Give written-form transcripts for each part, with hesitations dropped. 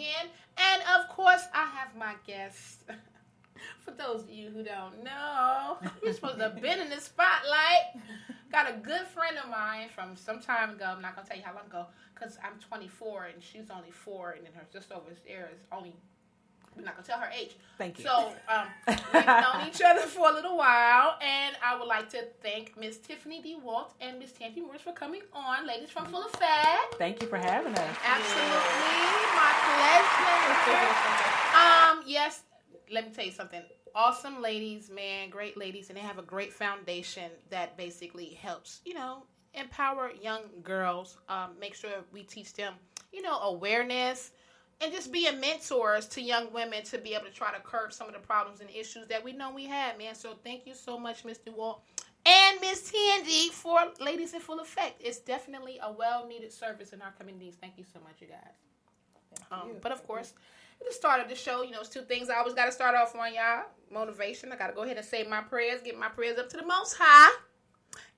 again. And of course, I have my guest. For those of you who don't know, we're supposed to have been in the spotlight. Got a good friend of mine from some time ago. I'm not going to tell you how long ago because I'm 24 and she's only 4. And then her sister over there is only, we're not going to tell her age. Thank you. So we've known each other for a little while. And I would like to thank Miss Tiffany DeWalt and Miss Tangi Morris for coming on. Ladies from Full Effect. Thank you for having us. Absolutely. My pleasure. Yes. Let me tell you something. Awesome ladies, man, great ladies, and they have a great foundation that basically helps, empower young girls, make sure we teach them, awareness, and just being mentors to young women to be able to try to curb some of the problems and issues that we know we have, man. So thank you so much, Ms. DeWalt and Ms. Tangi for Ladies in Full Effect. It's definitely a well-needed service in our communities. Thank you so much, you guys. But of course, at the start of the show, it's 2 things I always got to start off on, y'all. Motivation. I got to go ahead and say my prayers, get my prayers up to the Most High.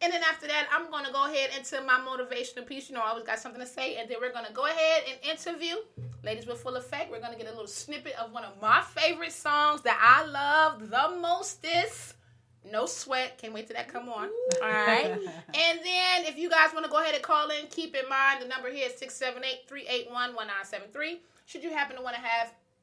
And then after that, I'm going to go ahead into my motivational piece. I always got something to say. And then we're going to go ahead and interview Ladies with Full Effect. We're going to get a little snippet of one of my favorite songs that I love the mostest. No Sweat. Can't wait till that come on. All right. And then if you guys want to go ahead and call in, keep in mind the number here is 678-381-1973. Should you happen to want to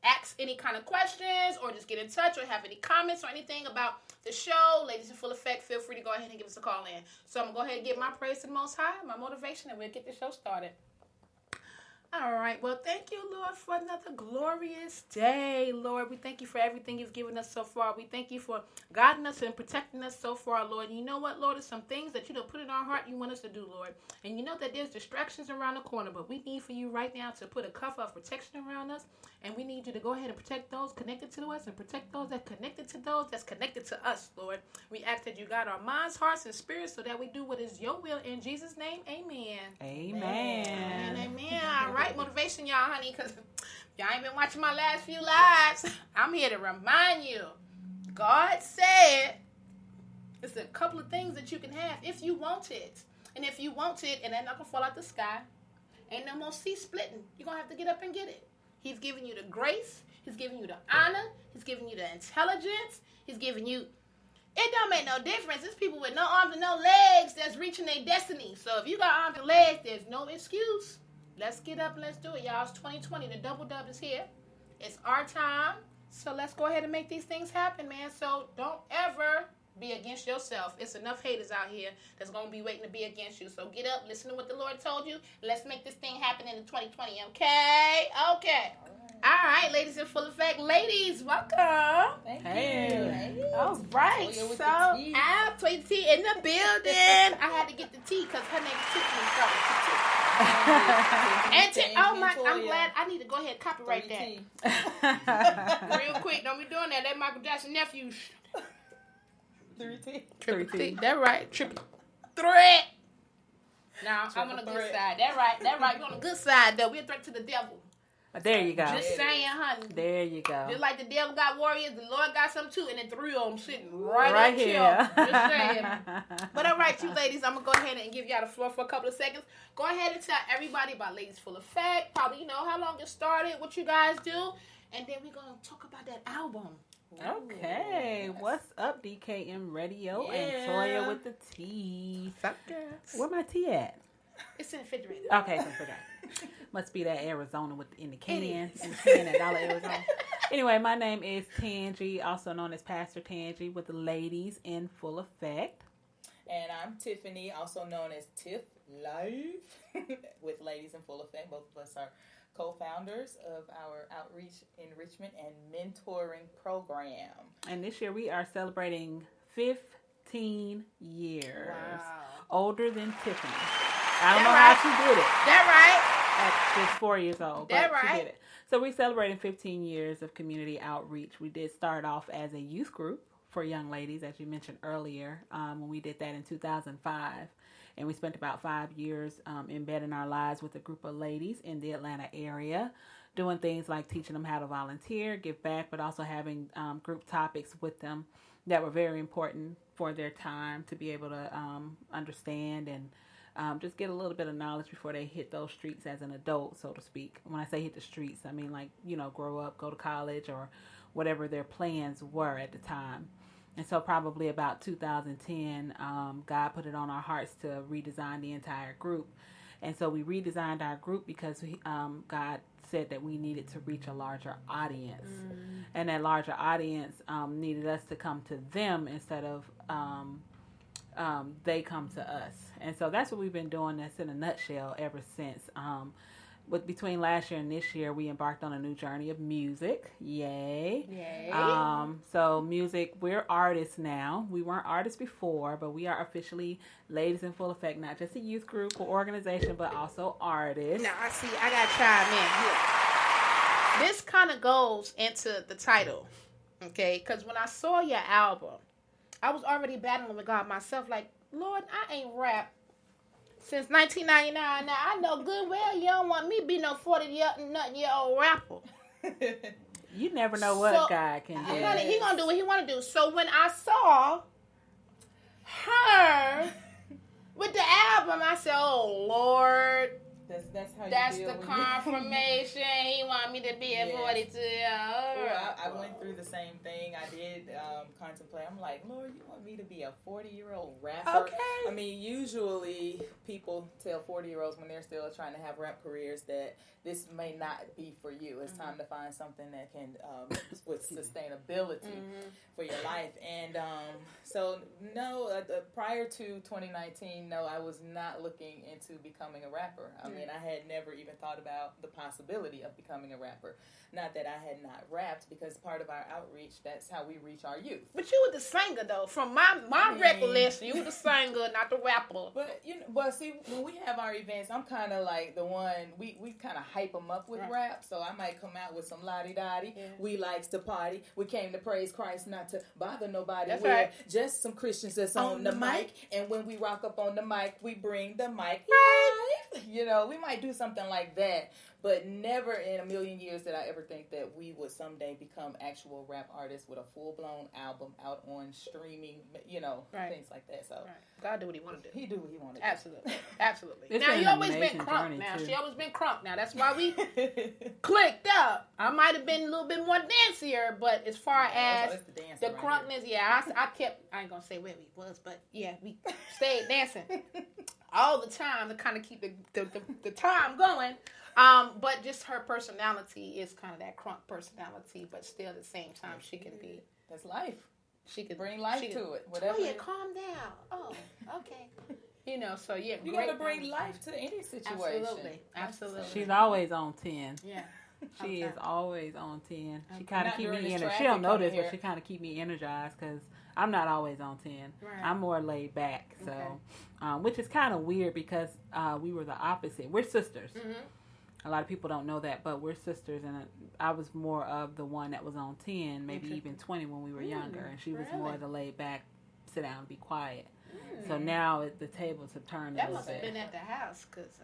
ask any kind of questions or just get in touch or have any comments or anything about the show, Ladies in Full Effect, feel free to go ahead and give us a call in. So I'm going to go ahead and give my praise to the Most High, my motivation, and we'll get the show started. All right. Well, thank you, Lord, for another glorious day, Lord. We thank you for everything you've given us so far. We thank you for guiding us and protecting us so far, Lord. And you know what, Lord? There's some things that you put in our heart you want us to do, Lord. And you know that there's distractions around the corner, but we need for you right now to put a cover of protection around us. And we need you to go ahead and protect those connected to us and protect those that connected to those that's connected to us, Lord. We ask that you guide our minds, hearts, and spirits so that we do what is your will. In Jesus' name, amen. Amen. Amen. Amen. All right, motivation, y'all, honey, because y'all ain't been watching my last few lives. I'm here to remind you. God said it's a couple of things that you can have if you want it. And if you want it, and they're not going to fall out the sky, ain't no more sea splitting. You're going to have to get up and get it. He's giving you the grace. He's giving you the honor. He's giving you the intelligence. He's giving you... It don't make no difference. There's people with no arms and no legs that's reaching their destiny. So if you got arms and legs, there's no excuse. Let's get up and let's do it, y'all. It's 2020. The double dub is here. It's our time. So let's go ahead and make these things happen, man. So don't ever be against yourself. It's enough haters out here that's going to be waiting to be against you. So get up, listen to what the Lord told you. Let's make this thing happen in 2020, okay? Okay. All right, Ladies in Full Effect. Ladies, welcome. Thank Hey. you. All right. Toya So, with the tea. Toya T in the building. I had to get the tea because her name is Tiffany. I'm glad. I need to go ahead and copyright that. Real quick. Don't be doing that. That Michael Jackson nephew. 3T. Triple T. That right. Triple threat. Now, I'm on the good side. That right. We're on the good side, though. We're a threat to the devil. There you go. Just saying, honey. There you go. Just like the devil got warriors, the Lord got some too, and then 3 of them sitting right here. Just saying. But all right, you ladies, I'm going to go ahead and give y'all the floor for a couple of seconds. Go ahead and tell everybody about Ladies Full Effect, probably, how long it started, what you guys do, and then we're going to talk about that album. Okay. Yes. What's up, DKM Radio and Toya with the tea? Where my tea at? It's in the refrigerator. Okay, so I forgot. Must be that Arizona in the can. That dollar Arizona. Anyway, my name is Tangi, also known as Pastor Tangi, with the Ladies in Full Effect. And I'm Tiffany, also known as Tiff Life, with Ladies in Full Effect. Both of us are co-founders of our outreach, enrichment, and mentoring program. And this year we are celebrating 15 years. Wow. Older than Tiffany. I don't know how she did it. That right. At just 4 years old. That but right. She did it. So we're celebrating 15 years of community outreach. We did start off as a youth group for young ladies, as you mentioned earlier, when we did that in 2005. And we spent about 5 years embedding our lives with a group of ladies in the Atlanta area, doing things like teaching them how to volunteer, give back, but also having group topics with them that were very important for their time to be able to understand and just get a little bit of knowledge before they hit those streets as an adult, so to speak. When I say hit the streets, I mean like, grow up, go to college, or whatever their plans were at the time. And so probably about 2010, God put it on our hearts to redesign the entire group. And so we redesigned our group because God said that we needed to reach a larger audience. And that larger audience needed us to come to them instead of they come to us. And so that's what we've been doing. That's in a nutshell ever since. Between last year and this year, we embarked on a new journey of music. Yay. So music, we're artists now. We weren't artists before, but we are officially Ladies in Full Effect, not just a youth group or organization, but also artists. Now, I got to chime in here. This kind of goes into the title, okay? Because when I saw your album, I was already battling with God myself, like, Lord, I ain't rap since 1999. Now, I know good well you don't want me to be no 40-year-old rapper. You never know what God can do. Honey, he going to do what he want to do. So when I saw her with the album, I said, oh, Lord. That's the confirmation. He want me to be a 42. I went through the same thing. I did contemplate. I'm like, Lord, you want me to be a 40-year-old rapper? Okay. I mean, usually people tell 40-year-olds when they're still trying to have rap careers that this may not be for you. It's time to find something that can, with sustainability for your life. And so, no, prior to 2019, no, I was not looking into becoming a rapper. I mean, I had never even thought about the possibility of becoming a rapper. Not that I had not rapped, because part of our outreach, that's how we reach our youth. But you were the singer, though. From my recollection, you were the singer, not the rapper. But see, when we have our events, I'm kind of like the one, we kind of hype them up with rap. So I might come out with some lottie-dottie. Yeah. We likes to party. We came to praise Christ, not to bother nobody. That's We're right. just some Christians that's on the mic. And when we rock up on the mic, we bring the mic live. We might do something like that. But never in a million years did I ever think that we would someday become actual rap artists with a full-blown album out on streaming, things like that. So God do what he wanted to do. He do what he wanted to do. Absolutely. It's now, been you always been amazing crunk journey, now. too. She always been crunk now. That's why we clicked up. I might have been a little bit more dancier, but as far as the crunkness, I ain't going to say where we was, but yeah, we stayed dancing all the time to kind of keep the time going. But just her personality is kind of that crunk personality, but still at the same time she can be. That's life. She can bring life to it. Whatever. Oh yeah, calm down. Oh, okay. So yeah, you got to bring life to any situation. Absolutely. She's always on 10. Yeah. She is always on 10. She kind of keep me energized. She don't know this, but she kind of keep me energized because I'm not always on 10. Right. I'm more laid back. So, which is kind of weird because we were the opposite. We're sisters. Mm-hmm. A lot of people don't know that, but we're sisters, and I was more of the one that was on 10, maybe even 20 when we were younger, and she was more the laid back, sit down and be quiet. So now the tables have turned a little bit. That must have been at the house, because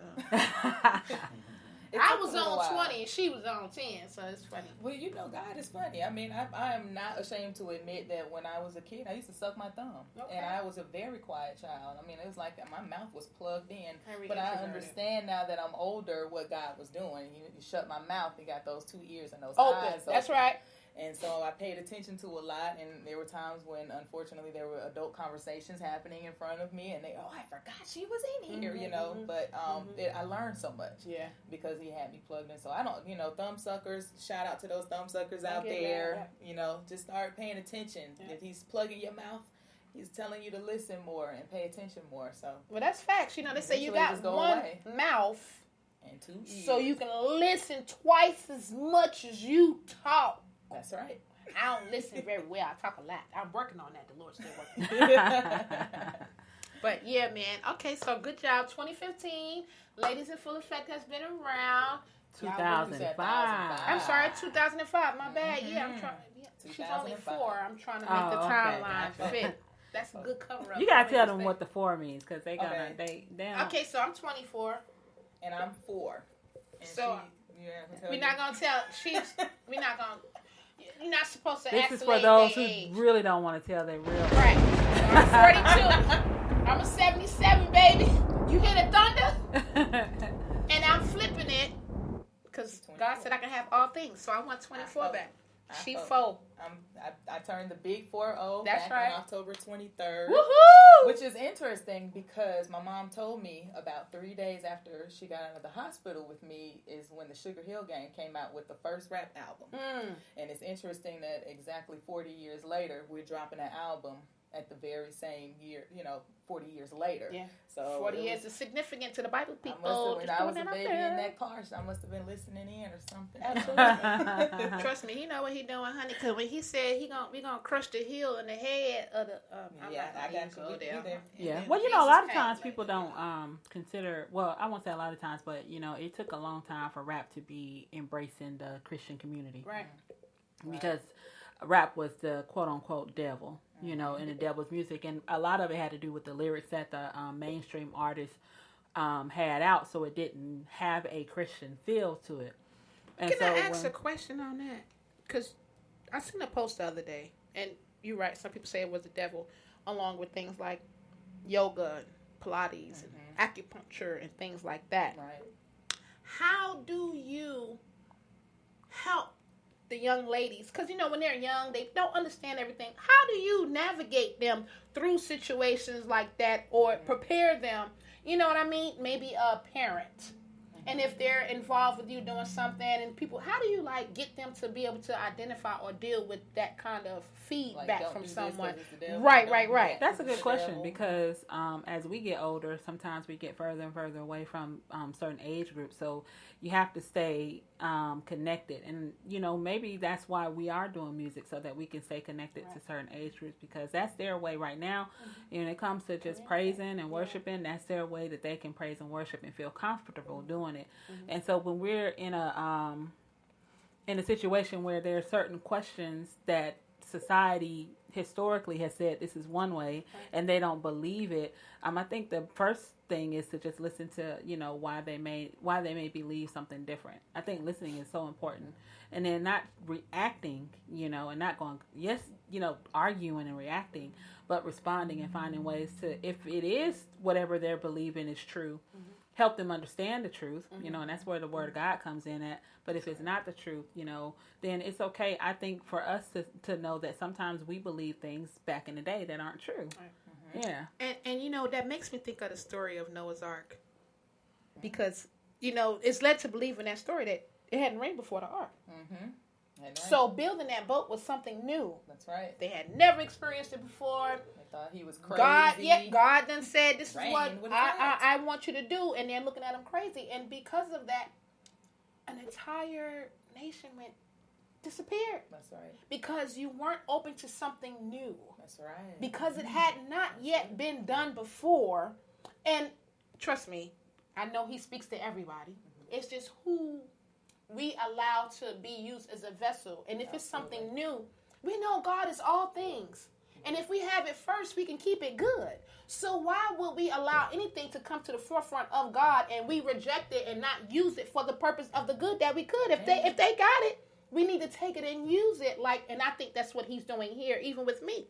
I was on 20 and she was on 10, so it's funny. Well, God is funny. I mean, I am not ashamed to admit that when I was a kid, I used to suck my thumb. Okay. And I was a very quiet child. I mean, it was like my mouth was plugged in. But I understand now that I'm older what God was doing. He shut my mouth. He got those 2 ears and those eyes open. That's right. And so I paid attention to a lot, and there were times when, unfortunately, there were adult conversations happening in front of me, and I forgot she was in here, But I learned so much, because he had me plugged in. So I don't, thumb suckers. Shout out to those thumb suckers out there. Just start paying attention. Yeah. If he's plugging your mouth, he's telling you to listen more and pay attention more. So that's facts. They say you got one mouth and 2 ears, so you can listen twice as much as you talk. That's right. I don't listen very well. I talk a lot. I'm working on that. The Lord's still working. But yeah, man. Okay, so good job. 2015, Ladies in Full Effect has been around. 2005. I'm sorry, 2005. My bad. Yeah, I'm trying. Yeah, she's only 4. I'm trying to make the timeline fit. That's a good cover up. You gotta tell them what the 4 means, because they gonna Okay, so I'm 24, and I'm 4. And so we're not gonna tell. We're not gonna. You're not supposed to. This is for those who really don't want to tell their real. Right. I'm 42. I'm a 77, baby. You hear the thunder? And I'm flipping it because God said I can have all things. So I want 24 back. She 4. I turned the big 4-0 That's back right. on October 23rd. Woohoo! Which is interesting because my mom told me about 3 days after she got out of the hospital with me is when the Sugar Hill Gang came out with the first rap album. And it's interesting that exactly 40 years later, we're dropping an album at the very same year, 40 years later. Yeah. So 40 years is significant to the Bible people. I was a baby in that car, so I must have been listening in or something. Absolutely. Trust me, he know what he doing, honey. Because when he said we gonna crush the heel and the head of the, I got you. There. Yeah. Well, a lot of times people don't consider. Well, I won't say a lot of times, but it took a long time for rap to be embracing the Christian community, right? Because rap was the quote unquote devil. In the devil's music, and a lot of it had to do with the lyrics that the mainstream artists had out, so it didn't have a Christian feel to it. And Can I ask a question on that? Because I seen a post the other day, and you're right, some people say it was the devil, along with things like yoga, Pilates, and acupuncture, and things like that. Right. How do you help the young ladies, because when they're young, they don't understand everything. How do you navigate them through situations like that, or prepare them? You know what I mean? Maybe a parent, and if they're involved with you doing something, and people, how do you get them to be able to identify or deal with that kind of feedback from someone? Right. That's a good question because as we get older, sometimes we get further and further away from certain age groups. So you have to stay connected, and maybe that's why we are doing music, so that we can stay connected to certain age groups, because that's their way right now. When it comes to just praising and worshiping, that's their way that they can praise and worship and feel comfortable doing it. And so when we're in a situation where there are certain questions that society historically has said this is one way, and they don't believe it, I think the first thing is to just listen to why they may believe something different. I think listening is so important, and then not reacting, and not going arguing and reacting, but responding and finding ways to, if it is whatever they're believing is true, help them understand the truth, and that's where the Word of God comes in at. But if it's not the truth, then it's okay. I think for us to know that sometimes we believe things back in the day that aren't true. Right. Yeah. And that makes me think of the story of Noah's Ark. Because, it's led to believe in that story that it hadn't rained before the ark. Right. So building that boat was something new. That's right. They had never experienced it before. They thought he was crazy. God done said, this is what I want you to do. And they're looking at him crazy. And because of that, an entire nation disappeared. That's right. Because you weren't open to something new. That's right. Because it had not yet been done before. And trust me, I know he speaks to everybody. It's just who we allow to be used as a vessel. And if it's something new, we know God is all things. And if we have it first, we can keep it good. So why would we allow anything to come to the forefront of God and we reject it and not use it for the purpose of the good that we could? If they got it, we need to take it and use it. And I think that's what he's doing here, even with me.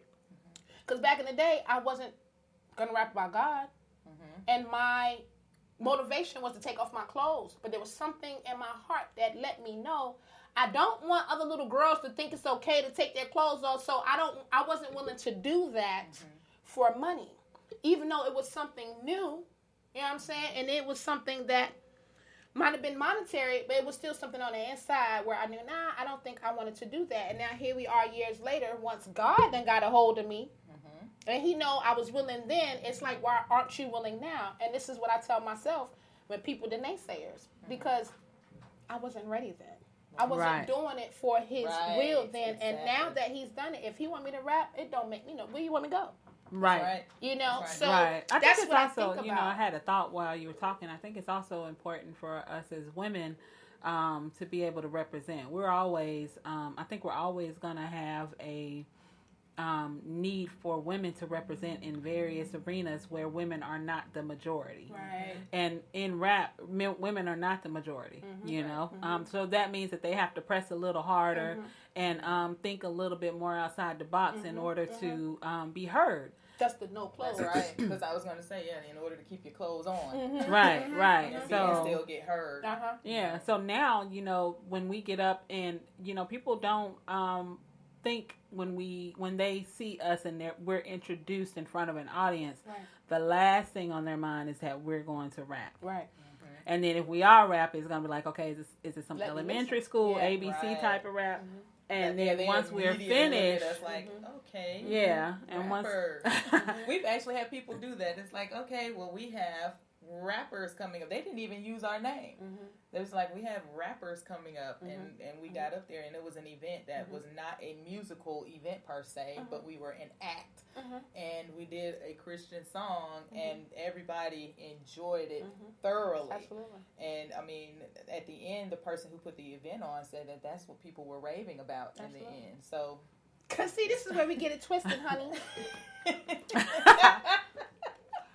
Because back in the day, I wasn't going to rap about God. And my motivation was to take off my clothes. But there was something in my heart that let me know I don't want other little girls to think it's okay to take their clothes off. So I wasn't willing to do that for money. Even though it was something new. You know what I'm saying? And it was something that might have been monetary, but it was still something on the inside where I knew, I don't think I wanted to do that. And now here we are years later, once God done got a hold of me, and he know I was willing then, it's like, why aren't you willing now? And this is what I tell myself when people, the naysayers, because I wasn't ready then. I wasn't doing it for his will then. And now that he's done it, if he want me to rap, it don't make me know. Where you want me to go? Right. So I think that's it's what also, I think I had a thought while you were talking. I think it's also important for us as women to be able to represent. We're always, I think we're always going to have a need for women to represent in various arenas where women are not the majority. Right. And in rap, women are not the majority, you know? So that means that they have to press a little harder and think a little bit more outside the box in order to be heard. That's the no clothes. That's right. Because I was going to say, in order to keep your clothes on. Right. And So still get heard. yeah. So now, you know, when we get up and, you know, people don't think when they see us and we're introduced in front of an audience, the last thing on their mind is that we're going to rap. Right. And then if we are rap, it's going to be like, okay, is this some Let me elementary listen. school, Yeah, ABC type of rap? And Yeah, then they once we're immediately look at finished, us like, okay. yeah, and rappers. once We've actually had people do that. It's like, okay, well, we have rappers coming up. They didn't even use our name. It was like, we have rappers coming up, and we got up there, and it was an event that was not a musical event per se, but we were an act, and we did a Christian song, and everybody enjoyed it thoroughly. Absolutely. And I mean, at the end, the person who put the event on said that that's what people were raving about in the end. So, Cause see, this is where we get it twisted, honey.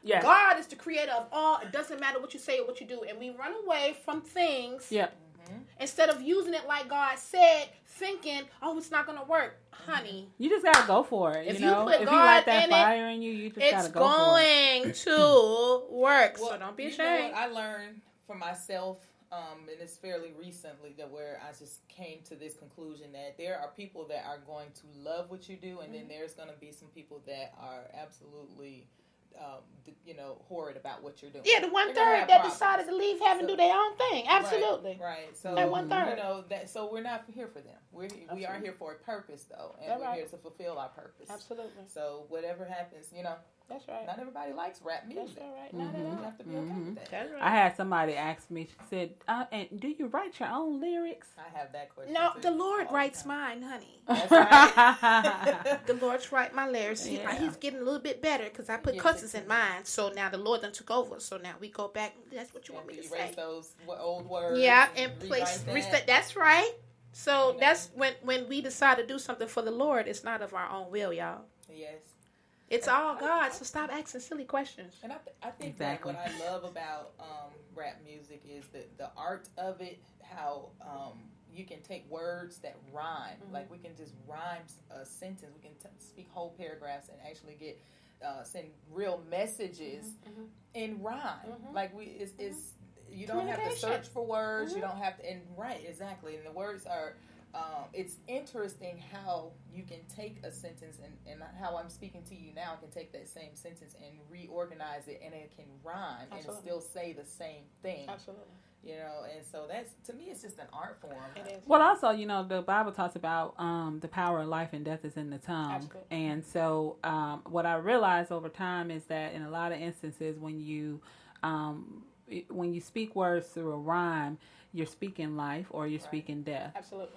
yeah, God is the creator of all. It doesn't matter what you say or what you do, and we run away from things. yeah. Instead of using it like God said, thinking, "Oh, it's not gonna work," honey. You just gotta go for it. If you you know, put if you God like that in fire in you, you just It's gotta go for it. going to work. Well, So don't be you know ashamed. what I learned for myself, and it's fairly recently that where I just came to this conclusion that there are people that are going to love what you do, and then there's going to be some people that are absolutely, horrid about what you're doing. Yeah, the They're gonna 1/3 have that problems. decided to leave heaven do their own thing. Absolutely. Right. So That 1/3. you know that. So we're not here for them. We are here for a purpose, though, and That's we're right. here to fulfill our purpose. Absolutely. So whatever happens, That's right. not everybody likes rap music. That's all right. Not at You all. have to be okay with that. That's right. I had somebody ask me. She said, "And do you write your own lyrics?" I have that question. No, too, the Lord all the writes time. mine, honey. That's right. The Lord's write my lyrics. Yeah. He's getting a little bit better because I put Yes, curses it in mine. So now the Lord done took over. So now we go back. That's what you want me to erase say. those old words. Yeah, and place rewrite that. reset. That's right. So You know. that's when we decide to do something for the Lord. It's not of our own will, y'all. Yes. It's all God. So stop asking silly questions. And I think Exactly. that what I love about rap music is the art of it, how you can take words that rhyme. Like we can just rhyme a sentence. We can speak whole paragraphs and actually get send real messages in rhyme. Like it's you don't have to Communication. search for words. You don't have to. And right, exactly. And the words are. It's interesting how you can take a sentence and how I'm speaking to you now, I can take that same sentence and reorganize it, and it can rhyme and Absolutely. still say the same thing. Absolutely. And so that's, to me, it's just an art form. It is. Well, also, the Bible talks about the power of life and death is in the tongue. Absolutely. And so what I realized over time is that in a lot of instances when you speak words through a rhyme, you're speaking life or you're speaking death. Absolutely.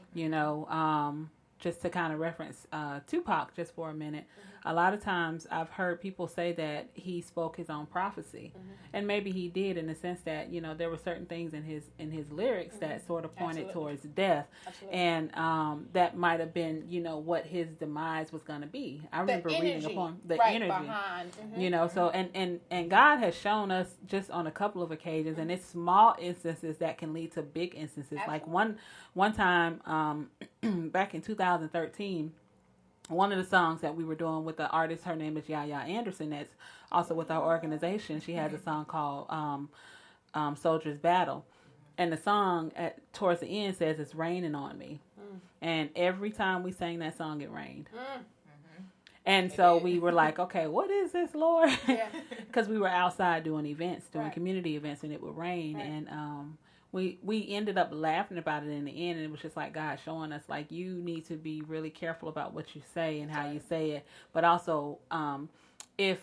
Just to kind of reference Tupac just for a minute, a lot of times I've heard people say that he spoke his own prophecy, and maybe he did in the sense that there were certain things in his lyrics that sort of pointed towards death, and that might have been what his demise was going to be. I remember reading upon the energy, behind. So and God has shown us just on a couple of occasions, and it's small instances that can lead to big instances. Absolutely. Like one time back in 2013, one of the songs that we were doing with the artist, her name is Yaya Anderson, that's also with our organization. She has a song called Soldier's Battle. And the song towards the end says, "It's raining on me." And every time we sang that song, it rained. And so we were like, okay, what is this, Lord? Yeah. Because we were outside doing events, doing Right. community events, and it would rain. Right. And we ended up laughing about it in the end, and it was just like God showing us, like, you need to be really careful about what you say and how you say it. But also, if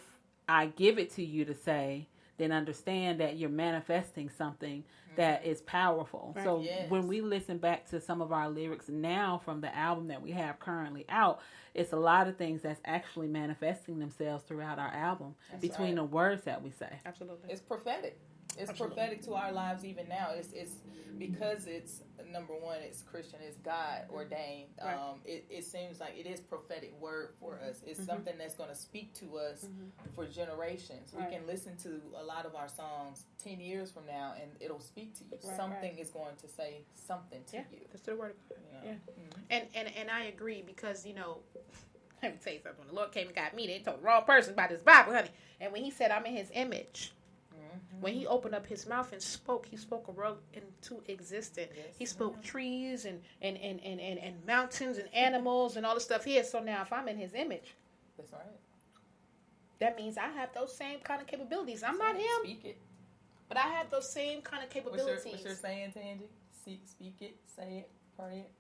I give it to you to say, then understand that you're manifesting something that is powerful. Right. So Yes. when we listen back to some of our lyrics now from the album that we have currently out, it's a lot of things that's actually manifesting themselves throughout our album That's between right. the words that we say. Absolutely. It's prophetic. It's prophetic to our lives even now. It's because it's number one. It's Christian. It's God ordained. Right. It seems like it is prophetic word for us. It's something that's going to speak to us for generations. Right. We can listen to a lot of our songs 10 years from now, and it'll speak to you. Right, Something is going to say something to you. That's the word of God. You know? Yeah. And I agree because let me tell you something. When the Lord came and got me, they told the wrong person about this Bible, honey. And when He said, "I'm in His image." When He opened up His mouth and spoke, He spoke a world into existence. Yes. He spoke trees and mountains and animals and all the stuff here. So now if I'm in His image, That's right. that means I have those same kind of capabilities. I'm not Him, Speak it. but I have those same kind of capabilities. What's your saying, Tangie? Speak it, say it, pray it.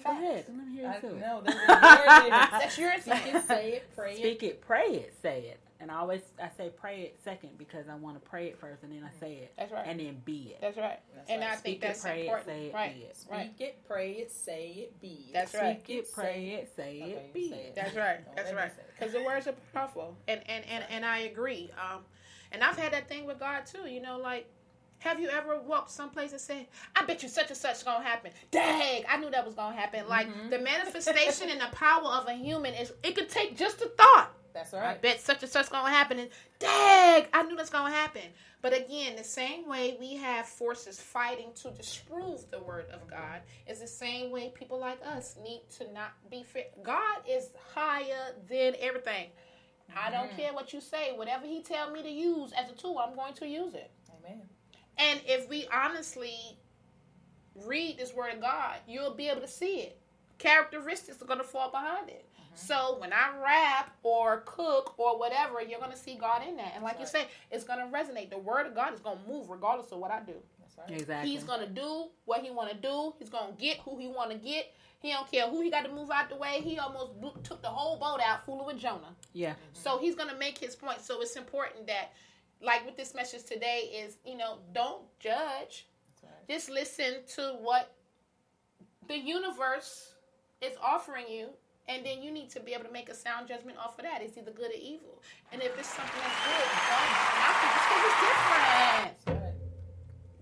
Go ahead. Let me hear it too. No, that's yours. Speak it, say it, pray it. Speak it, pray it, say it. And I say pray it second because I want to pray it first and then I say it. That's right. And then be it. That's right. That's I think that's pray important. it, say it, right. be it. Speak it, pray it, say it, be it. That's right. Speak it, pray it, say it, be it. That's right. Don't That's let me right. say it. Because the words are powerful, and I agree. And I've had that thing with God too. Like, have you ever walked someplace and said, "I bet you such and such gonna happen"? Dang, I knew that was gonna happen. Like the manifestation and the power of a human it could take just a thought. That's I right. bet such and such gonna happen, and dang, I knew that's gonna happen. But again, the same way we have forces fighting to disprove the word of God is the same way people like us need to not be fair. God is higher than everything. I don't care what you say. Whatever He tell me to use as a tool, I'm going to use it. Amen. And if we honestly read this word of God, you'll be able to see it. Characteristics are going to fall behind it. So when I rap or cook or whatever, you're going to see God in that. And like you say, it's going to resonate. The word of God is going to move regardless of what I do. That's right. Exactly. He's going to do what He want to do. He's going to get who He want to get. He don't care who He got to move out the way. He almost took the whole boat out fooling with Jonah. Yeah. So He's going to make His point. So it's important that, like with this message today is, don't judge. That's right. Just listen to what the universe is offering you. And then you need to be able to make a sound judgment off of that. It's either good or evil. And if it's something that's good, don't knock it just because it's different. That's right.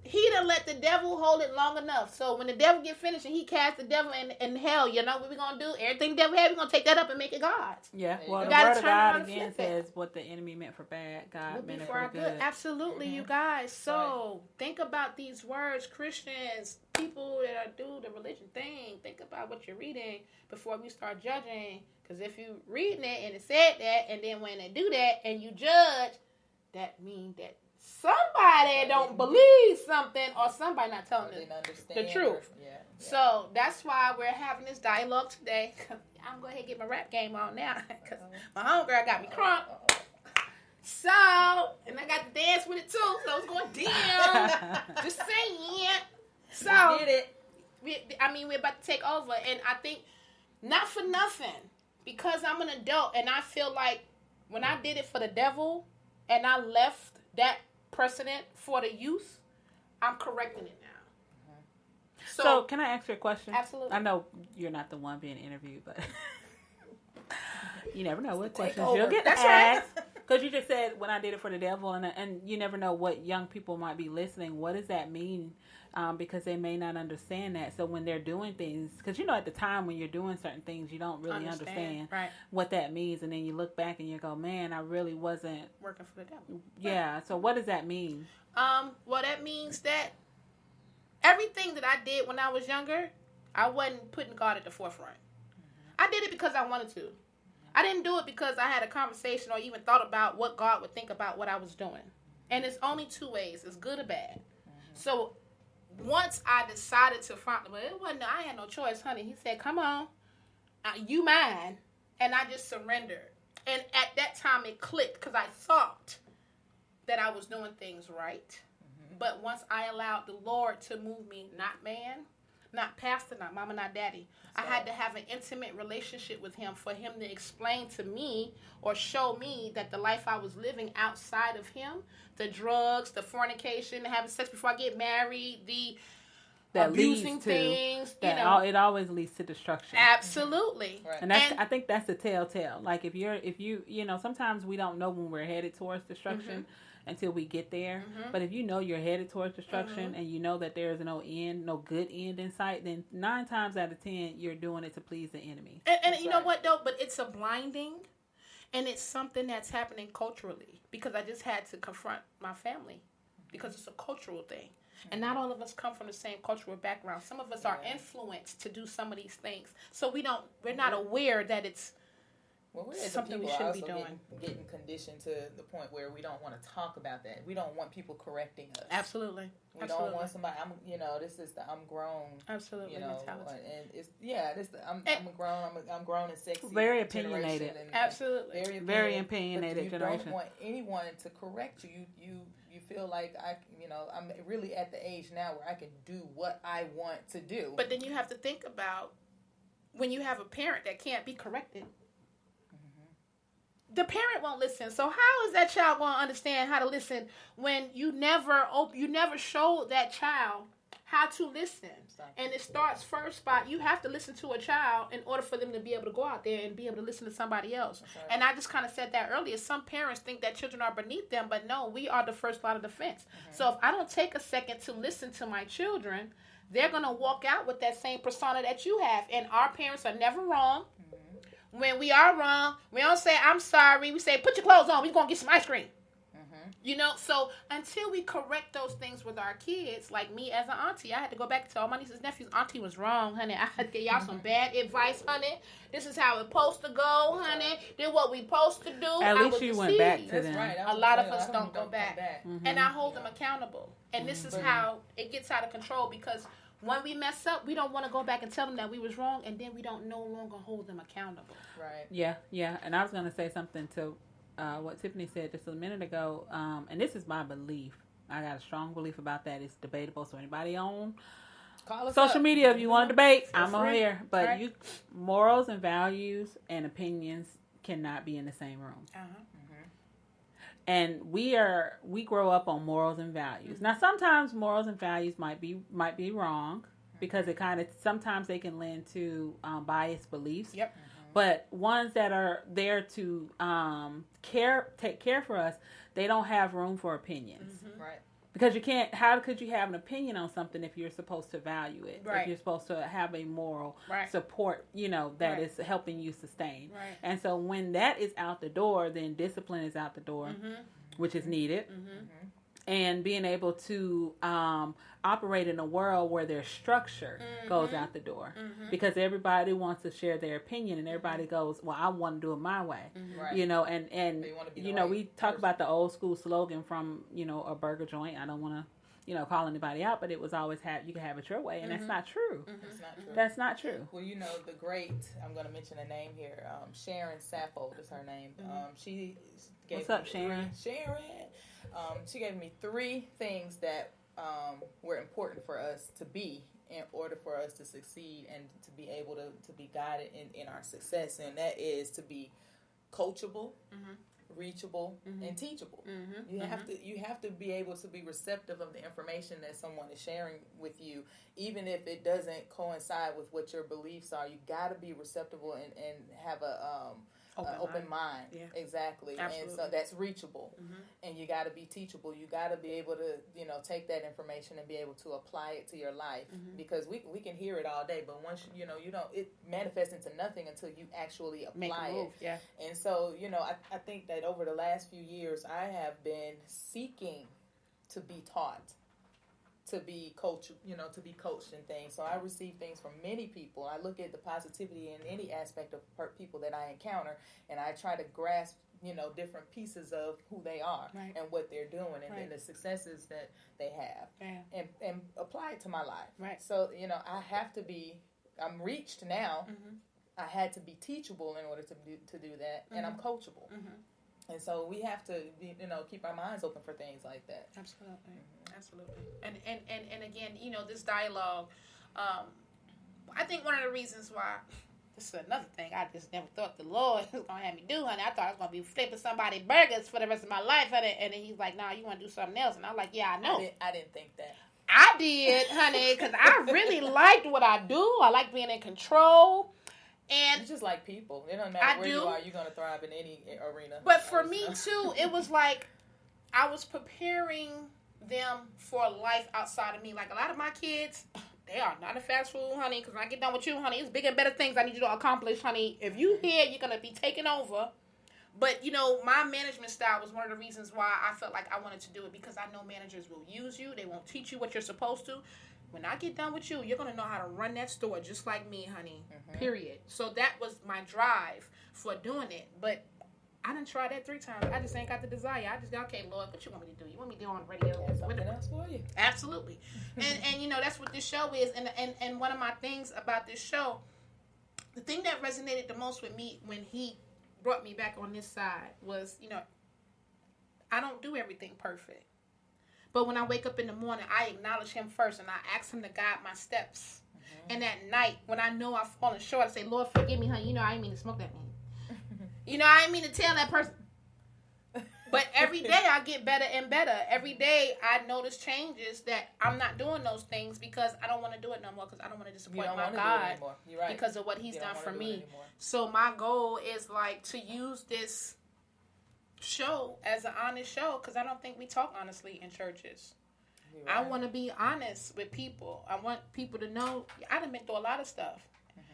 He done let the devil hold it long enough. So when the devil get finished and he cast the devil in hell, you know what we're going to do? Everything the devil had, we're going to take that up and make it God's. Yeah. There you Well, go. the You gotta word of turn around God and again flip it. says what the enemy meant for bad, God Would be meant it for our for good. Absolutely, you guys. So think about these words, Christians, people that do the religion thing. Think about what you're reading before we start judging. Because if you reading it and it said that, and then when they do that and you judge, that means that somebody don't believe something or somebody not telling Didn't the understand truth. Yeah. So that's why we're having this dialogue today. I'm going to get my rap game on now because my homegirl got me crunk. So, and I got to dance with it too, so it's going down. Just saying. So, We did it. we're about to take over. And I think, not for nothing, because I'm an adult and I feel like when I did it for the devil and I left that precedent for the youth, I'm correcting it now. So, can I ask you a question? Absolutely. I know you're not the one being interviewed, but you never know what questions takeover. you'll get That's right. asked. Because you just said when I did it for the devil, and you never know what young people might be listening. What does that mean? Because they may not understand that. So when they're doing things, because at the time when you're doing certain things, you don't really understand Right. what that means, and then you look back and you go, "Man, I really wasn't." Working for the devil. Yeah. So what does that mean? Well, that means that everything that I did when I was younger, I wasn't putting God at the forefront. I did it because I wanted to. I didn't do it because I had a conversation or even thought about what God would think about what I was doing. And it's only two ways. It's good or bad. So once I decided to find, well, it wasn't, I had no choice, honey. He said, come on, you mine. And I just surrendered. And at that time it clicked because I thought that I was doing things right. But once I allowed the Lord to move me, not man, not pastor, not mama, not daddy, I had to have an intimate relationship with Him for Him to explain to me or show me that the life I was living outside of Him, the drugs, the fornication, having sex before I get married, the That abusing leads to things, that. It always leads to destruction. Absolutely. Right. And I think that's the telltale. Like if you sometimes we don't know when we're headed towards destruction. until we get there. Mm-hmm. But if you know you're headed towards destruction and you know that there is no end, no good end in sight, then 9 times out of 10 you're doing it to please the enemy. And you know what though? But it's a blinding, and it's something that's happening culturally, because I just had to confront my family because it's a cultural thing. And not all of us come from the same cultural background. Some of us are influenced to do some of these things, so we're not aware that it's something we shouldn't be doing. Getting conditioned to the point where we don't want to talk about that. We don't want people correcting us. Absolutely. We don't want somebody. This is the I'm grown. Absolutely. Mentality. And it's I'm grown. I'm grown and sexy. Very opinionated. Absolutely. Very opinionated generation. You don't want anyone to correct you. You feel like I'm really at the age now where I can do what I want to do. But then you have to think about when you have a parent that can't be corrected. The parent won't listen. So how is that child going to understand how to listen when you never show that child how to listen? And it starts first by you have to listen to a child in order for them to be able to go out there and be able to listen to somebody else. Right. And I just kind of said that earlier. Some parents think that children are beneath them, but no, we are the first line of defense. Mm-hmm. So if I don't take a second to listen to my children, they're going to walk out with that same persona that you have. And our parents are never wrong. When we are wrong, we don't say, I'm sorry. We say, put your clothes on. We're going to get some ice cream. Mm-hmm. So until we correct those things with our kids, like me as an auntie, I had to go back to all my nieces and nephews. Auntie was wrong, honey. I had to give y'all some bad advice, honey. This is how it's supposed to go, honey. This is what we supposed to do. At least you went back to them. Right. A lot of us don't go back. Mm-hmm. And I hold them accountable. And this is how it gets out of control, because when we mess up, we don't want to go back and tell them that we was wrong, and then we don't no longer hold them accountable. Right. Yeah. And I was going to say something to what Tiffany said just a minute ago, and this is my belief. I got a strong belief about that. It's debatable, so anybody on social media, if you want to debate, I'm on here. But morals and values and opinions cannot be in the same room. Uh-huh. And we grow up on morals and values. Now, sometimes morals and values might be wrong, because it kind of sometimes they can lend to biased beliefs. Yep. But ones that are there to take care for us, they don't have room for opinions. Mm-hmm. Right. Because you can't. How could you have an opinion on something if you're supposed to value it? Right. If you're supposed to have a moral support, that is helping you sustain. Right. And so when that is out the door, then discipline is out the door, which is needed. Mm-hmm. And being able to operate in a world where their structure goes out the door, because everybody wants to share their opinion, and everybody goes, "Well, I want to do it my way," right. And we talk about the old school slogan from a burger joint. I don't want to call anybody out, but it was always you can have it your way, and that's not true. It's not true. That's not true. Well, the great, I'm going to mention a name here. Sharon Saffold is her name. She gave What's up, Sharon? She gave me 3 things that were important for us to be in order for us to succeed and to be able to be guided in our success. And that is to be coachable, reachable, and teachable. You have to be able to be receptive of the information that someone is sharing with you, even if it doesn't coincide with what your beliefs are. You got to be receptive and have a open mind. Yeah. Exactly. Absolutely. And so that's reachable. And you got to be teachable. You got to be able to take that information and be able to apply it to your life, because we can hear it all day, but once you don't, it manifests into nothing until you actually apply it. Yeah. And so I think that over the last few years I have been seeking to be taught, to be coached, to be coached in things. So I receive things from many people. I look at the positivity in any aspect of people that I encounter, and I try to grasp, different pieces of who they are and what they're doing, and then the successes that they have, and apply it to my life. Right. So, I'm reached now. I had to be teachable in order to do that, and I'm coachable. And so we have to, keep our minds open for things like that. Absolutely. Absolutely. And again, this dialogue, I think one of the reasons why, this is another thing I just never thought the Lord was going to have me do, honey. I thought I was going to be flipping somebody burgers for the rest of my life, honey. And then he's like, nah, you want to do something else. And I'm like, yeah, I know. I didn't think that. I did, honey, because I really liked what I do. I like being in control. And it's just like people. It doesn't matter where you are, you're going to thrive in any arena. But for me, too, it was like, I was preparing them for life outside of me. Like a lot of my kids, they are not a fast food, honey. Because when I get done with you, honey, it's bigger and better things I need you to accomplish, honey. If you here, you're gonna be taken over. But you know, my management style was one of the reasons why I felt like I wanted to do it, because I know managers will use you. They won't teach you what you're supposed to. When I get done with you, you're gonna know how to run that store just like me, honey. Period. So that was my drive for doing it. But I done tried that 3 times. I just ain't got the desire. I just got, okay, Lord, what you want me to do? You want me to do on the radio? Something else for you. Absolutely. And you know, that's what this show is. And one of my things about this show, the thing that resonated the most with me when he brought me back on this side was, you know, I don't do everything perfect. But when I wake up in the morning, I acknowledge him first and I ask him to guide my steps. And at night, when I know I've fallen short, I say, Lord, forgive me, honey. You know, I didn't mean to smoke that man. You know, I didn't mean to tell that person. But every day I get better and better. Every day I notice changes that I'm not doing those things because I don't want to do it no more, because I don't want to disappoint my God because of what he's done for me. So my goal is like to use this show as an honest show, because I don't think we talk honestly in churches. Right. I want to be honest with people. I want people to know I done been through a lot of stuff,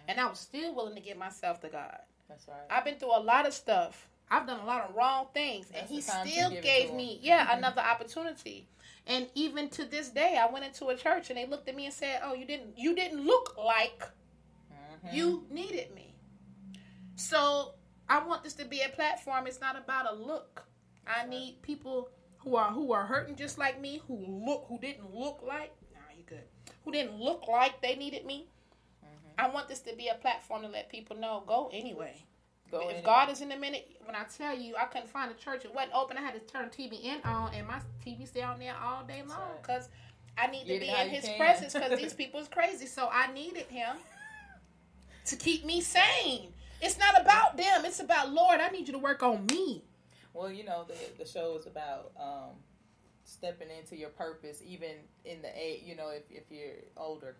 and I was still willing to give myself to God. That's right. I've been through a lot of stuff. I've done a lot of wrong things, and he still gave me, another opportunity. And even to this day, I went into a church and they looked at me and said, "Oh, you didn't look like you needed me." So I want this to be a platform. It's not about a look. I need people who are hurting just like me, who didn't look like, who didn't look like they needed me. I want this to be a platform to let people know, go anyway. If God is in a minute, when I tell you, I couldn't find a church. It wasn't open. I had to turn TBN on, and my TV stay on there all day long because I need to be in his presence, because these people is crazy. So I needed him to keep me sane. It's not about them. It's about, Lord, I need you to work on me. Well, you know, the show is about stepping into your purpose, even in the age, you know, if you're older,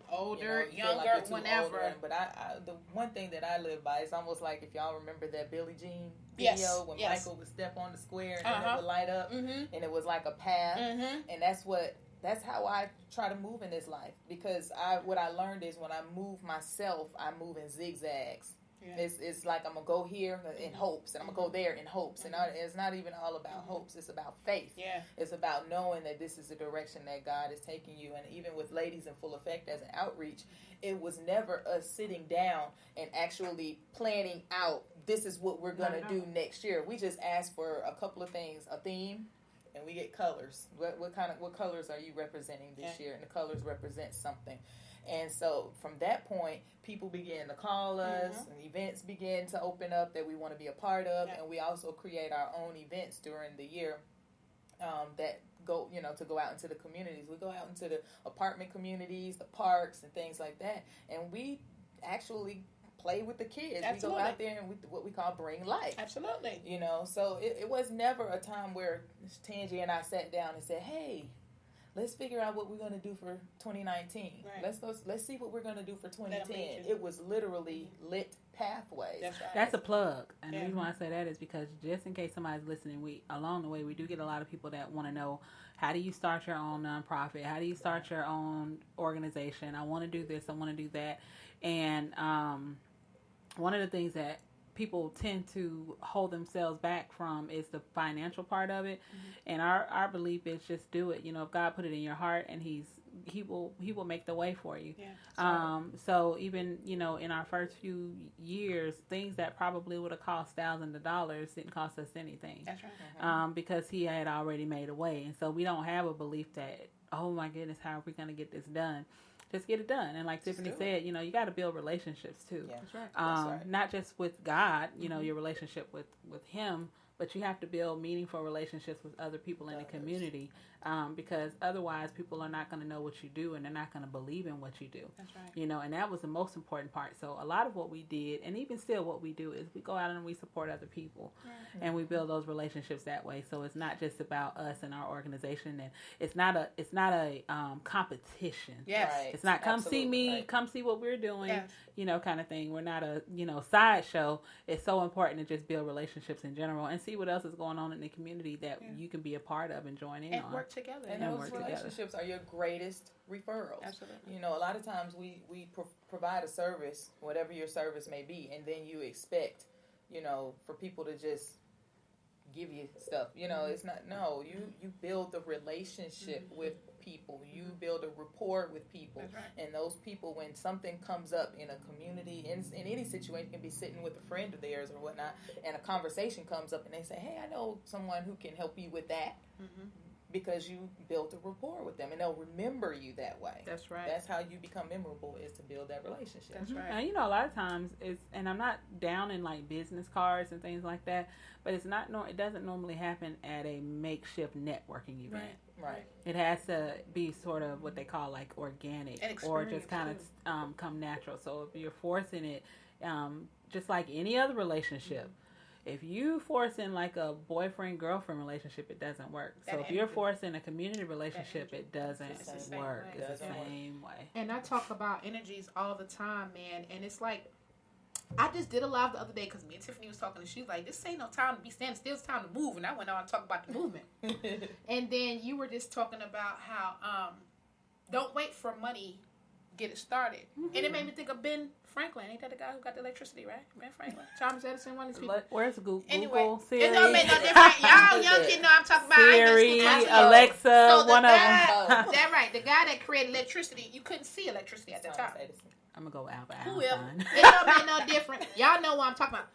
you younger, like whenever. Older. But I the one thing that I live by is almost like, if y'all remember that Billie Jean video when Michael would step on the square and then it would light up, and it was like a path, and that's how I try to move in this life, because what I learned is when I move myself, I move in zigzags. Yeah. It's like I'm going to go here in hopes, and I'm going to go there in hopes. And it's not even all about hopes. It's about faith. Yeah. It's about knowing that this is the direction that God is taking you. And even with Ladies in Full Effect as an outreach, it was never us sitting down and actually planning out, this is what we're going to do next year. We just asked for a couple of things, a theme, and we get colors. What colors are you representing this year? And the colors represent something. And so from that point, people began to call us, and events began to open up that we want to be a part of. And we also create our own events during the year that go, to go out into the communities. We go out into the apartment communities, the parks, and things like that. And we actually play with the kids. Absolutely. We go out there and what we call bring life. Absolutely. So it was never a time where Tangie and I sat down and said, hey, let's figure out what we're going to do for 2019. Right. Let's see what we're going to do for 2010. It was literally lit pathways. That's right. That's a plug. And the reason why I say that is because, just in case somebody's listening, along the way we do get a lot of people that want to know, how do you start your own nonprofit? How do you start your own organization? I want to do this. I want to do that. And one of the things that people tend to hold themselves back from is the financial part of it. And our belief is just do it. If God put it in your heart, and he will make the way for you. So even in our first few years, things that probably would have cost thousands of dollars didn't cost us anything. That's right. Because he had already made a way. And so we don't have a belief that, oh my goodness, how are we going to get this done? Just get it done. And like Tiffany said, you got to build relationships too. Yeah, that's right. That's right. Not just with God, your relationship with him, but you have to build meaningful relationships with other people in the community, because otherwise people are not going to know what you do, and they're not going to believe in what you do. That's right. And that was the most important part. So a lot of what we did, and even still what we do, is we go out and we support other people, and we build those relationships that way. So it's not just about us and our organization, and it's not a competition. Yes. Right. It's not come see me, come see what we're doing, kind of thing. We're not a sideshow. It's so important to just build relationships in general and see what else is going on in the community that you can be a part of and join in and on. work together. And those relationships are your greatest referrals. Absolutely. You know, a lot of times we provide a service, whatever your service may be, and then you expect, you know, for people to just give you stuff. You know, it's not, no, you build the relationship with people. You build a rapport with people. That's right. And those people, when something comes up in a community, in any situation, you can be sitting with a friend of theirs or whatnot, and a conversation comes up and they say, hey, I know someone who can help you with that. Because you built a rapport with them, and they'll remember you that way. That's right. That's how you become memorable, is to build that relationship. That's right. And you know, a lot of times and I'm not down in like business cards and things like that, but it doesn't normally happen at a makeshift networking event. Right. It has to be sort of what they call like organic, or just kind of come natural. So if you're forcing it, just like any other relationship. If you force in like a boyfriend-girlfriend relationship, it doesn't work. So if you're forcing a community relationship, it doesn't work. It's the same way. And I talk about energies all the time, man. And it's like, I just did a live the other day because me and Tiffany was talking, and she was like, this ain't no time to be standing still. It's time to move. And I went on and talked about the movement. And then you were just talking about how don't wait for money, get it started. And it made me think of Ben Franklin. Ain't that the guy who got the electricity, right? Ben Franklin. Thomas Edison, one of these people. Where's Google? Anyway, Siri? it don't make no difference. Y'all young kids know I'm talking about. Siri, Alexa, so one of them. That's right. The guy that created electricity, you couldn't see electricity at the time. I'm going to go with Albert Whoever. Einstein. It don't make no difference. Y'all know what I'm talking about.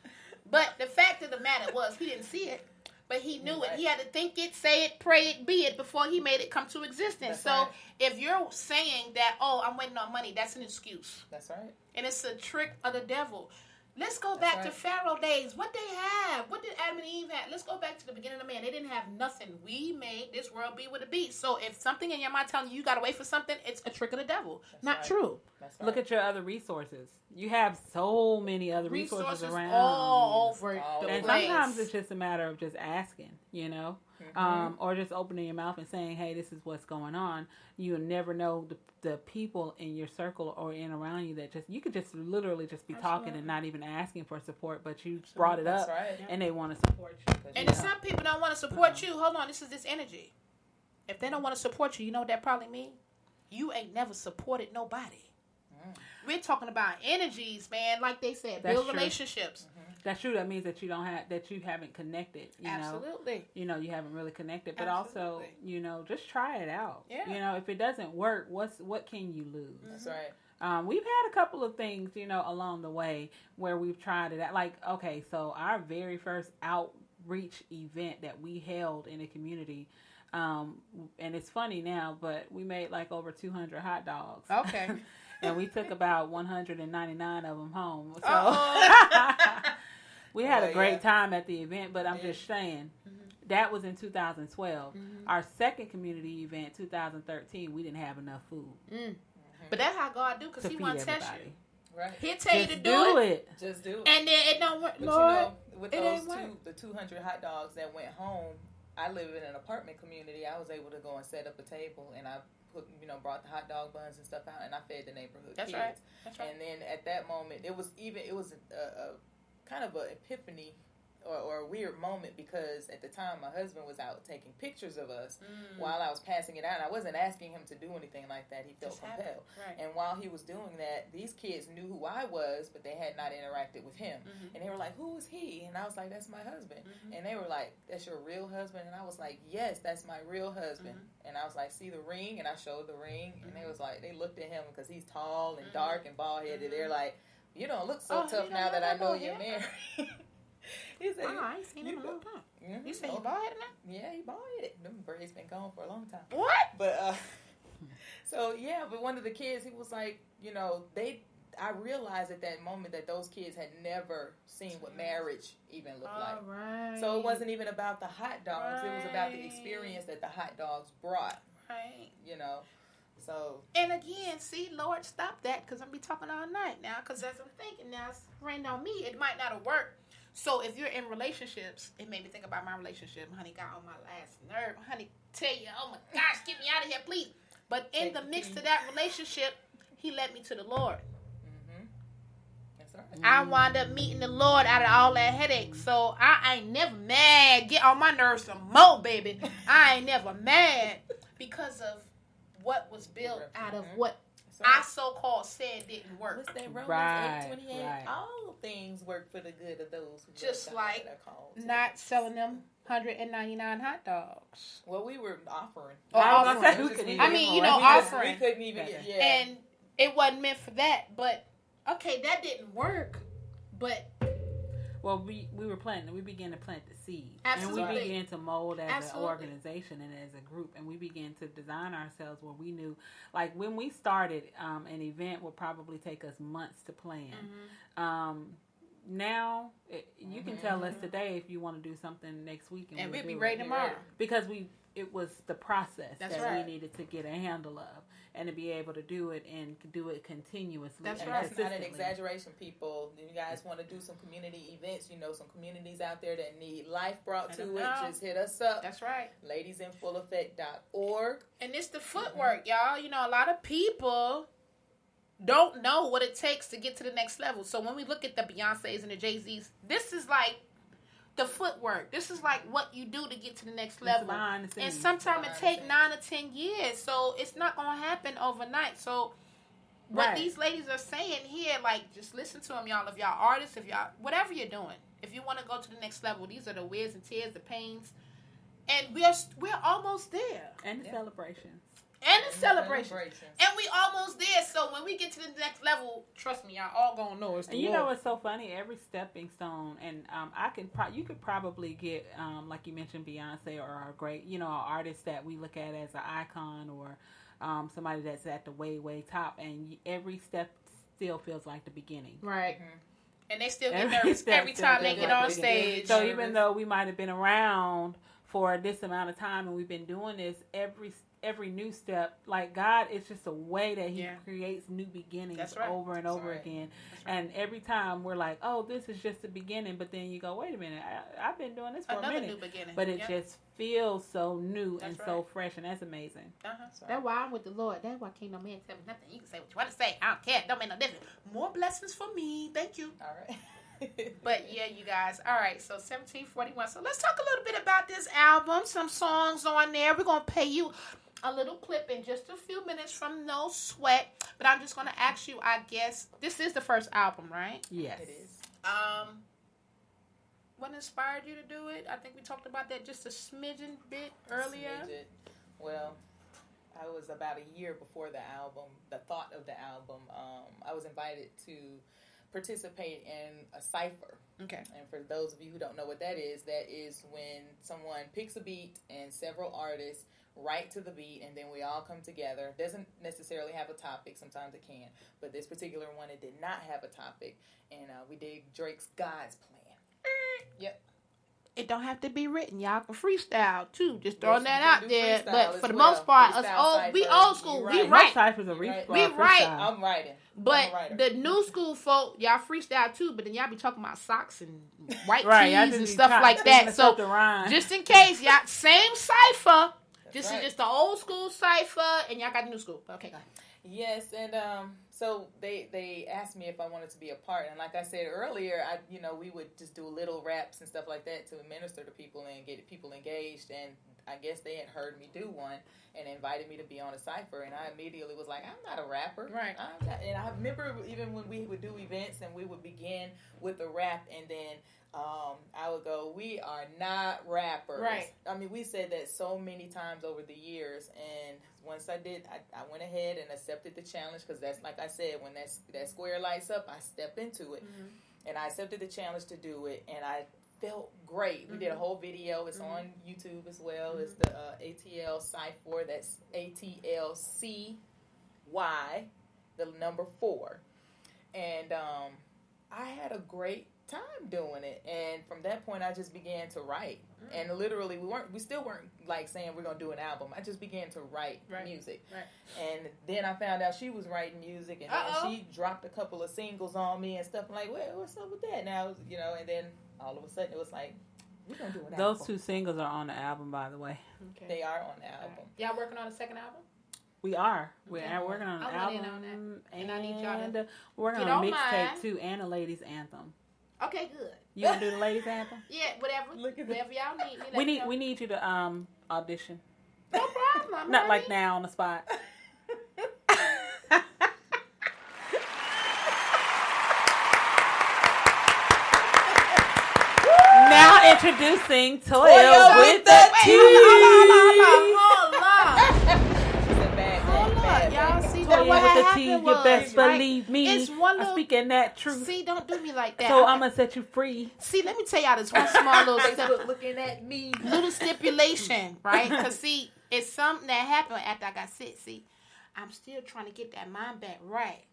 But the fact of the matter was, he didn't see it. But he knew it. He had to think it, say it, pray it, be it before he made it come to existence. That's right. If you're saying that, oh, I'm waiting on money, that's an excuse. That's right. And it's a trick of the devil. Let's go back to Pharaoh days. What they have? What did Adam and Eve have? Let's go back to the beginning of man. They didn't have nothing. We made this world be what it be. So if something in your mind telling you got to wait for something, it's a trick of the devil. That's Not right. true. That's right. Look at your other resources. You have so many other resources around. all over the And place. sometimes it's just a matter of just asking, you know, or just opening your mouth and saying, hey, this is what's going on. You'll never know the people in your circle or in around you that you could just literally just be talking and not even asking for support, but you brought it up and they want to support you. And if some people don't want to support you, hold on, this is this energy. If they don't want to support you, you know what that probably means? You ain't never supported nobody. We're talking about energies, man. Like they said, build relationships. That's true. That means that you haven't connected. Absolutely. You haven't really connected. But Absolutely. also, just try it out. Yeah. If it doesn't work, what can you lose? That's right. We've had a couple of things, along the way where we've tried it out. Like, okay, so our very first outreach event that we held in a community, and it's funny now, but we made like over 200 hot dogs. Okay. And we took about 199 of them home. So we had a great time at the event, but I'm just saying, that was in 2012. Our second community event, 2013, we didn't have enough food. But that's how God do, because he want to test you. Right. He'll tell you to Just do it. Just do it. And then it don't work. But Lord, with it those ain't work. the 200 hot dogs that went home, I live in an apartment community. I was able to go and set up a table, and I brought the hot dog buns and stuff out, and I fed the neighborhood kids. Right. That's right. And then at that moment, it was a kind of an epiphany or a weird moment, because at the time my husband was out taking pictures of us while I was passing it out. And I wasn't asking him to do anything like that. He felt compelled. Right. And while he was doing that, these kids knew who I was, but they had not interacted with him. And they were like, who is he? And I was like, that's my husband. And they were like, that's your real husband? And I was like, yes, that's my real husband. And I was like, see the ring? And I showed the ring. And they was like, they looked at him because he's tall and dark and bald-headed. They're like, you don't look so tough now that I know you're married. He said, I ain't seen him in a long time. You said he bald-headed now? Yeah, he bald-headed. Them braids been gone for a long time. What? But, but one of the kids, he was like, I realized at that moment that those kids had never seen what marriage even looked like. Right. So it wasn't even about the hot dogs. It was about the experience that the hot dogs brought. Right. So. And again, see, Lord, stop that, because I'm be talking all night now, because as I'm thinking now, it's rained on me. It might not have worked. So if you're in relationships, it made me think about my relationship. Honey got on my last nerve. Honey, tell you, oh my gosh, get me out of here, please. But in the mix of that relationship, he led me to the Lord. right. I wound up meeting the Lord out of all that headache. So I ain't never mad. Get on my nerves some more, baby. I ain't never mad because of what was built out of what I so-called said didn't work. What's that Romans Right, 8:28? right. All things work for the good of those who Just love God like and are called. not selling them 199 hot dogs. Well, we were offering. Oh, I was gonna say, It was we just could we even I mean, more. you know, we just- offering. We couldn't even get, yeah. And it wasn't meant for that, but okay, that didn't work. But Well, we were planting. We began to plant the seed, Absolutely. and we began to mold as Absolutely. an organization and as a group, and we began to design ourselves where we knew, like when we started, an event would probably take us months to plan. Now you can tell us today if you want to do something next week, and we'll we'll be do ready it. tomorrow. Because it was the process That's that right. we needed to get a handle of, and to be able to do it and do it continuously. That's and right. That's not an consistently. exaggeration, people. You guys want to do some community events, some communities out there that need life brought Let to them it, know. just hit us up. That's right. Ladiesinfulleffect.org. And it's the footwork, y'all. A lot of people don't know what it takes to get to the next level. So when we look at the Beyoncés and the Jay-Z's, this is like the footwork. This is like what you do to get to the next level. behind the And scenes. sometimes it Behind the take scenes. 9 or 10 years. So it's not going to happen overnight. So what Right. these ladies are saying here, like, just listen to them, y'all. If y'all artists, if y'all, whatever you're doing, if you want to go to the next level, these are the wears and tears, the pains. And we're almost there. And the Yeah. celebrations. And the celebration. Celebrations. And we almost there. So when we get to the next level, trust me, y'all all gonna know it's the And you Lord. know what's so funny? Every stepping stone, and you could probably get, like you mentioned, Beyonce or a great, an artist that we look at as an icon or somebody that's at the way top, and every step still feels like the beginning. Right. And they still get Every nervous step every still time they feels get like on the beginning. stage. So even though we might have been around for this amount of time and we've been doing this, every new step, like God, it's just a way that He Yeah. creates new beginnings That's right. over and over right. again. That's right. And every time we're like, oh, this is just the beginning. But then you go, wait a minute, I've been doing this for Another a new minute. beginning. But it Yep. just feels so new That's and so right. fresh, and that's amazing. That's why I'm with the Lord. That's why can't no man tell me nothing. You can say what you want to say. I don't care. Don't make no difference. More blessings for me. Thank you. All right. But yeah, you guys. All right, so 1741. So let's talk a little bit about this album. Some songs on there. We're gonna play you a little clip in just a few minutes from No Sweat. But I'm just gonna ask you. I guess this is the first album, right? Yes. It is. What inspired you to do it? I think we talked about that just a smidgen bit earlier. Smidget. Well, I was about a year before the album, the thought of the album. I was invited to participate in a cipher. Okay. And for those of you who don't know what that is when someone picks a beat and several artists write to the beat, and then we all come together. It doesn't necessarily have a topic. Sometimes it can. But this particular one, it did not have a topic. And we did Drake's God's Plan. Yep. It don't have to be written. Y'all can freestyle too. Just Yes, throwing you that can out do there. freestyle But as for the well. most part, us Freestyle we cipher, old school. you We right. write. Most ciphers are We write. We write. I'm writing. But I'm a writer. the new school folk, y'all freestyle too, but then y'all be talking about socks and white Right. I tees just and be stuff like thinking that. of So something to rhyme. just in case, y'all, same cipher. This right. is just the old school cipher, and y'all got the new school. Okay, go ahead. Yes, and so they asked me if I wanted to be a part, and like I said earlier, we would just do little raps and stuff like that to minister to people and get people engaged, and I guess they had heard me do one and invited me to be on a cipher, and I immediately was like, I'm not a rapper. Right. I'm not, and I remember even when we would do events and we would begin with a rap, and then I would go, we are not rappers. Right. I mean, we said that so many times over the years, and once I did, I went ahead and accepted the challenge, because that's, like I said, when that square lights up, I step into it. Mm-hmm. And I accepted the challenge to do it, and I felt great. We did a whole video. It's on YouTube as well. It's the ATL Cypher. That's ATLCY, the number 4. And I had a great time doing it, and from that point I just began to write, and literally we still weren't like saying we're gonna do an album. I just began to write music, and then I found out she was writing music, and then she dropped a couple of singles on me and stuff. I'm like, well, what's up with that now? And then all of a sudden it was like, we're gonna do an album. Those 2 singles are on the album, by the way. Okay. They are on the album. Y'all working on a second album? We are. We're Okay. working on an I want in album. on that. And I need y'all to we're working get on a on mine. mixtape too and a ladies anthem. Okay, good. You gonna do the ladies anthem? Yeah, whatever. Look at Whatever y'all need. You let me know. We need you to audition. No problem. I'm Not like ready. now on the spot. Now introducing Toya with the T. Hold on. She said bad, Hold bad, on. bad, Y'all bad. see that Toya what with the T. happened You was, best right? believe me. It's one I'm little. speaking that truth. See, don't do me like that. So I- I'm gonna set you free. See, let me tell y'all this one small little Facebook looking at me. little stipulation, right? Because see, it's something that happened after I got sick. See, I'm still trying to get that mind back right.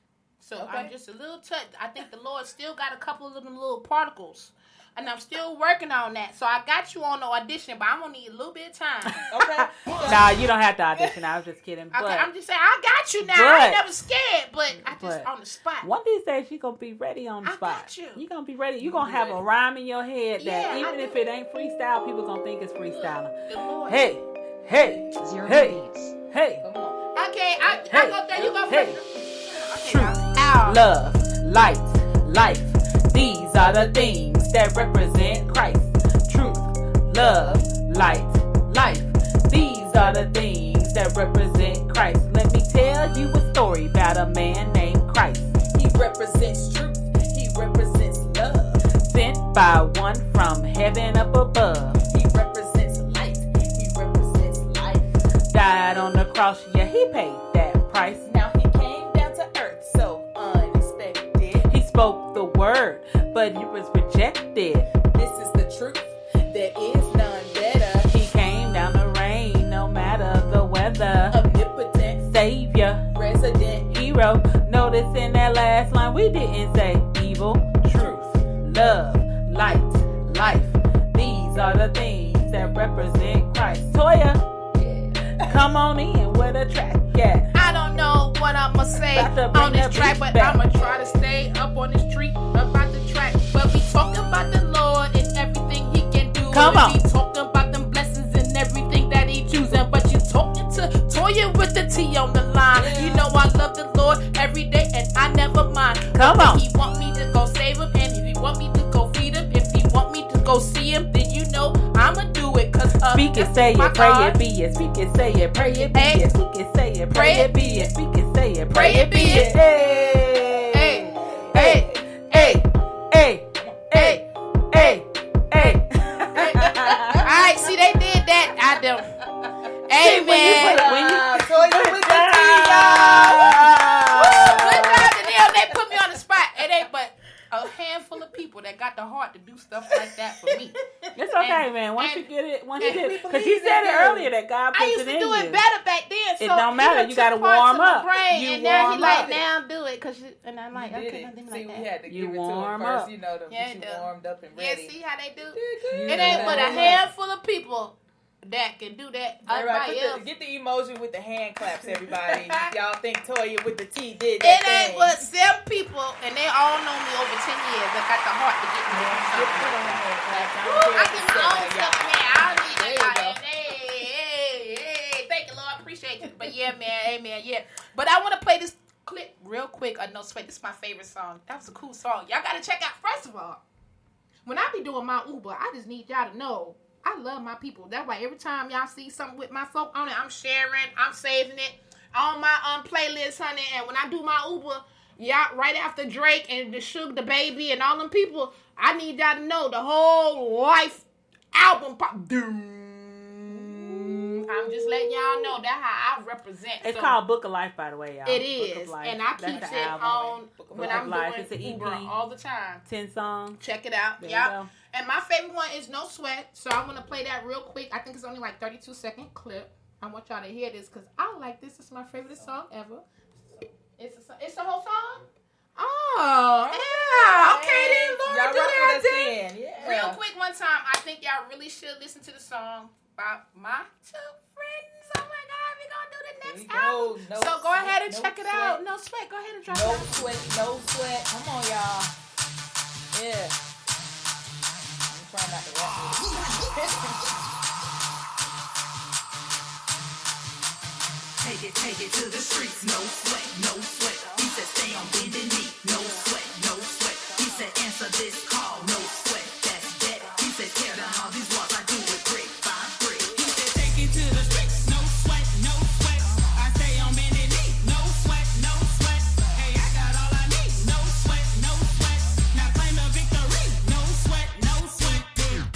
So Okay. I'm just a little touched. I think the Lord still got a couple of them little particles. And I'm still working on that. So I got you on the audition, but I'm going to need a little bit of time. Okay. Nah, you don't have to audition. I was just kidding. But Okay, I'm just saying, I got you now. I ain't but- never scared, but I just but- on the spot. one of these days you're gonna be ready on the I spot. got you. You're gonna be ready. You're gonna have a rhyme in your head that Yeah, I even do. if it ain't freestyle, people gonna think it's freestyling. The Lord. Hey, hey, Zero hey, beats. hey. Come on. Okay, I Hey. go there, you go Hey. first. Okay, Truth, Ow. love, light, life. These are the things that represent Christ. Truth, love, light, life. These are the things that represent Christ. Let me tell you a story about a man named Christ. He represents truth. He represents love. Sent by one from heaven up above. He represents light. He represents life. Died on the cross, yeah, he paid that price. Now he came down to earth so unexpected. He spoke the word, but he was rejected. This is the truth. There is none better. He came down to reign, no matter the weather. Omnipotent. Savior, Resident. hero. Notice in that last line, we didn't say evil. Truth, love, light, life. These are the things that represent Christ. Toya, Yeah. come on in with a track, yeah. I don't know what I'ma say About to bring on this that track, beat but back. I'ma try to stay up on the street about the track. But we talking about the Lord and everything He can do. Come and on. We talking about them blessings and everything that He choosing. But you talking to Toya with the T on the line. You know I love the Lord every day and I never mind. Come But on. if He want me to go save him, and if He want me to go feed him, if He want me to go see him, then you know I'ma do it. Cause Speak it, say my it, pray God. it, be it. Speak it, say it, pray it, be Hey. it. Speak it, say it, pray it, be it. Speak it, say it, pray it, be it. Hey, Hey, hey, hey, hey, hey, hey. Alright, see they did that. I don't. Hey See, when you man. put- when you- Toya with the T, Good job, Danielle. They put me on the spot. It ain't but a handful of people that got the heart to do stuff like that for me. It's okay, And- man. Once you and- get it, once and you get we it, because you believe said in it you. earlier that God I puts used it to in do you. it better back then. So It don't matter. done You gotta took parts warm of my up. brain, You and now he warm like up. now do it and I'm like You did okay, it. don't do me See, like we that. had to You give it to him warm first. up. You know, to Yeah, get you it do. warmed up and Yeah, ready. see how they do? You It ain't but a warm up. handful of people that can do that. Everybody, Everybody else. get the emoji with the hand claps, everybody. Y'all think Toya with the T did that It ain't thing. but 7 people, and they all know me over 10 years that got the heart to get me to do something like that. Woo, I get my own stuff, man. I don't need There you that. go. Hey, thank you, Lord. Appreciate you. But yeah, man, amen, yeah. But I want to play this clip real quick. No sweat. This is my favorite song. That was a cool song. Y'all got to check out. First of all, when I be doing my Uber, I just need y'all to know I love my people. That's why every time y'all see something with my folk on it, I'm sharing, I'm saving it on my playlist, honey. And when I do my Uber, y'all right after Drake and the Suge the Baby and all them people, I need y'all to know the whole Life album pop. I'm just letting y'all know that's how I represent. It's So, called Book of Life, by the way, y'all. it Book is, of Life. and I That's keep the it album. on Book of when Life. I'm Life. doing It's an Uber EP. all the time. 10 songs. Check it out. There you Yeah. go. And my favorite one is No Sweat. So I'm going to play that real quick. I think it's only like 32-second clip. I want y'all to hear this because I like this. It's my favorite song ever. It's the whole song? Oh, yeah. Okay, then, Lord, Y'all do rock that with us thing. then. Yeah. Real quick, one time, I think y'all really should listen to the song by my 2 friends. Oh my God, we're going to do the Here we next go. album. No So go ahead and Sweat, check No it out. Sweat. No Sweat. Go ahead and drop No it. sweat, no sweat. Come on, y'all. Yeah. I'm trying not to rap with it. Take it take it to the streets, no sweat, no sweat. He said stay on bended knee, no sweat, no sweat. He said answer this call, no sweat, that's that. He said tear down all these walls, I do it brick by brick. He said take it to the streets, no sweat, no sweat. I stay on bended knee, no sweat, no sweat. Hey, I got all I need, no sweat, no sweat. Now claim the victory, no sweat, no sweat.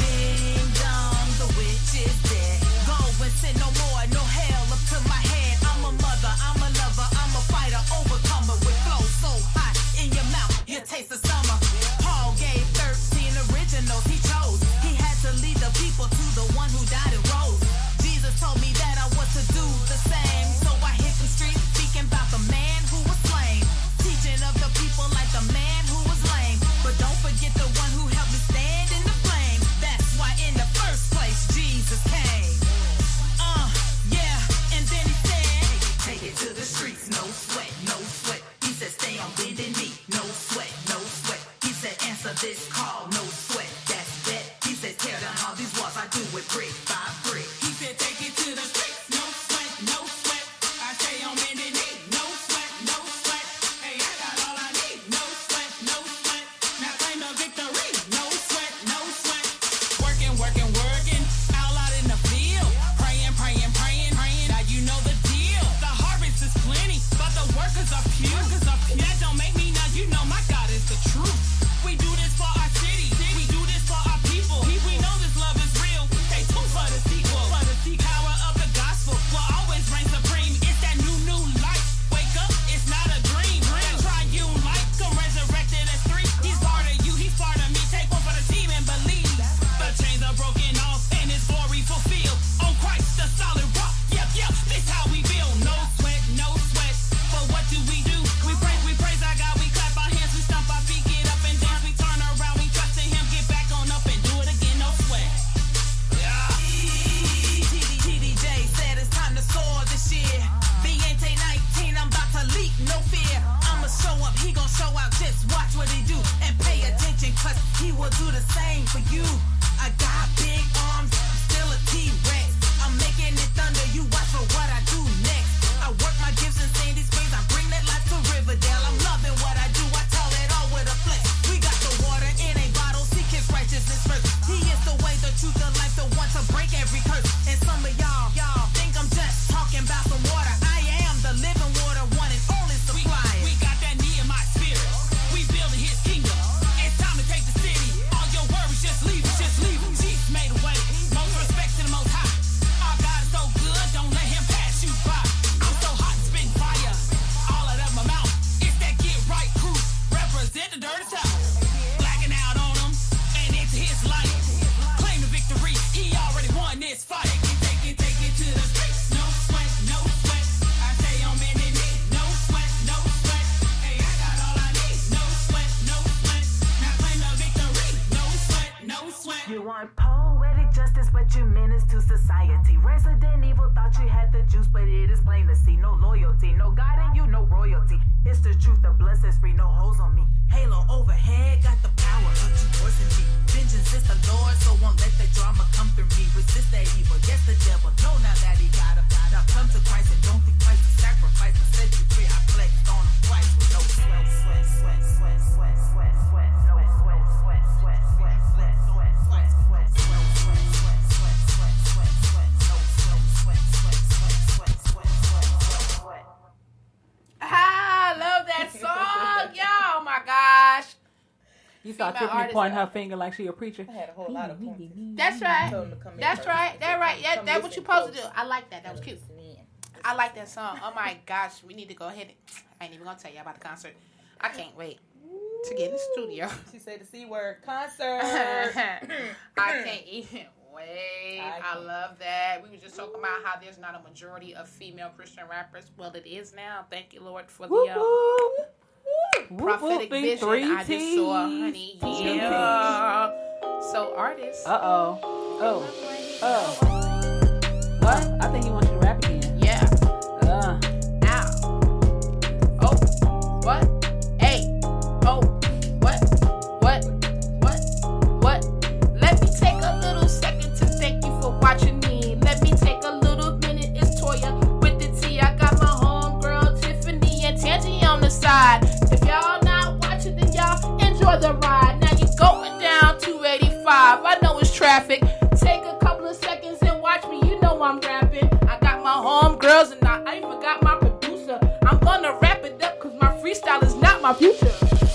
Ding dong, the witch is dead. Go and sin no more, no hell up to my head. I'm a mother, I'm a lover, I'm a fighter, overcomer with flow so hot in your mouth, you taste the summer. Paul gave 13 originals, he chose. He had to lead the people to the one who died and rose. Jesus told me that I was to do the same, so I hit the streets speaking about the man who was slain, teaching of the people like the man who was lame. But don't forget the one who helped me stand in the flame. That's why in the first place Jesus came. Yeah, and then he said, take it to the streets, no sweat, no sweat. He said stay on bended knee, no sweat, no sweat. He said answer this call, no sweat, that's that. He said tear down all these walls, I do it brick by brick. He said take it to the streets, no sweat, no sweat. I stay on bended knee, no sweat, no sweat. Hey, I got all I need, no sweat, no sweat. Now claim the victory, no sweat, no sweat. Working, working, working, all out in the field. Praying, praying, praying, praying. Now you know the deal. The harvest is plenty, but the workers are few. That don't make me now, you know my God is the truth. We do this for our city, we do this for our people. We know this love is real. Stay tuned for the sequel. Power of the gospel will always reign supreme. It's that new life. Wake up, it's not a dream. That triune life, come resurrected as three. He's part of you, he's part of me. Take one for the team and believe. The chains are broken off and his glory fulfilled. On Christ, the solid rock. Yep, this how we build. No sweat, no sweat. But what do? We praise our God, we clap our hands, we stomp our feet, get up and dance, we turn around, we trust in him, get back on up and do it again, no sweat. TDJ said it's time to soar this year. Viente 19, I'm about to leap, no fear. I'ma show up, he gon' show out, just watch what he do. And pay attention, cause he will do the same for you. I got big arms, I'm still a T-Rex. I'm making it thunder, you watch for what I do next. I work my gifts in Sandy Springs, I bring that life to Riverdale. I'm loving what I do, I tell it all with a flex. We got the water in a bottle, seek his righteousness first. He is the way, the truth, the life, the one to break every curse. And some of y'all think I'm just talking about some water. I am the living water, one and only supplier. We got that Nehemiah spirit, we building his kingdom. It's time to take the city, all your worries just leave them. Jesus made a way, most respect to the most high. Our God is so good, don't let him pass you by. I'm so hot, spitting fire, all out of my mouth. It's that get right crew, represent the dirty south. Blacking out on him, and it's his life. Claim the victory, he already won this fight. Take it to the streets, no sweat, no sweat. I stay on bended knee, no sweat, no sweat. Hey, I got all I need, no sweat, no sweat. Now claim the victory, no sweat, no sweat. You want poetic justice, but you menace to society. Resident Evil thought you had the juice, but it is plain to see. No loyalty, no God in you, no royalty. It's the truth, the blood sets free, no holes on me. Halo overhead, got the power of divorcing me. Vengeance is the Lord, so won't let the drama come through me. Resist that evil, yes the devil, know now that he got a now come to Christ and don't think Christ is sacrifice to set you free. I flexed on him twice with no sweat, sweat, sweat, sweat, sweat, sweat, sweat, no sweat, sweat, sweat, sweat, sweat, sweat, sweat, sweat, sweat, sweat, sweat, sweat, sweat, sweat, sweat, no sweat, sweat, sweat, sweat, sweat, sweat, sweat, sweat. I love that song, y'all. Oh my gosh. You saw Female Tiffany artist. pointing her finger like she a preacher. I had a whole lot of points. That's right. Told him to come in That's first. right. That's right. Yeah, Come that's what listen you're supposed to close. do. I like that. That was cute. Listen in. I like that song. Oh my gosh. We need to go ahead. I ain't even gonna tell you about the concert. I can't wait to get in the studio. She said the C word, concert. I can't even wait. I can't. love that. We were just talking about how there's not a majority of female Christian rappers. Well, it is now. Thank you, Lord, for Whoop, the whoop. prophetic Whoop, vision three I just saw, honey. T's. Yeah. So, artists. Uh-oh. Oh. What? I think he wants you to rap again. Yeah. Uh. Ow. Oh. What? Hey. Oh. What? Let me take a little second to thank you for watching me. Let me take a little minute. It's Toya with the T. I got my music. Take a couple of seconds and watch me. You know I'm rapping. I got my homegirls and I even got my producer. I'm gonna wrap it up because my freestyle is not my future.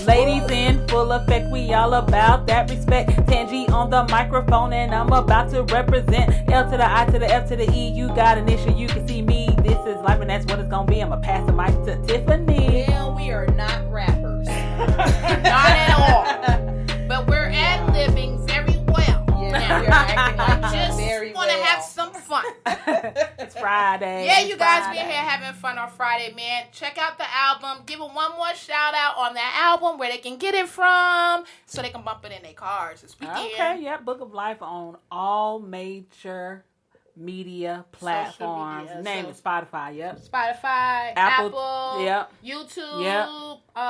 Ladies in full effect, we all about that respect. Tangy on the microphone and I'm about to represent. L to the I to the F to the E. You got an issue, you can see me. This is life and that's what it's gonna be. I'ma pass the mic to Tiffany. Well, we are not rappers. Not at all. But we're ad-libbing very well. Yeah, we are acting like that Just very want to well. have some fun. It's Friday. Yeah, It's you guys Friday. being here having fun on Friday, man. Check out the album. Give them one more shout out on that album where they can get it from so they can bump it in their cars this weekend. Okay, yeah, Book of Life on all major media platforms. media, Name so- it Spotify, yep. Spotify, Apple, Apple, yep. YouTube. Yep.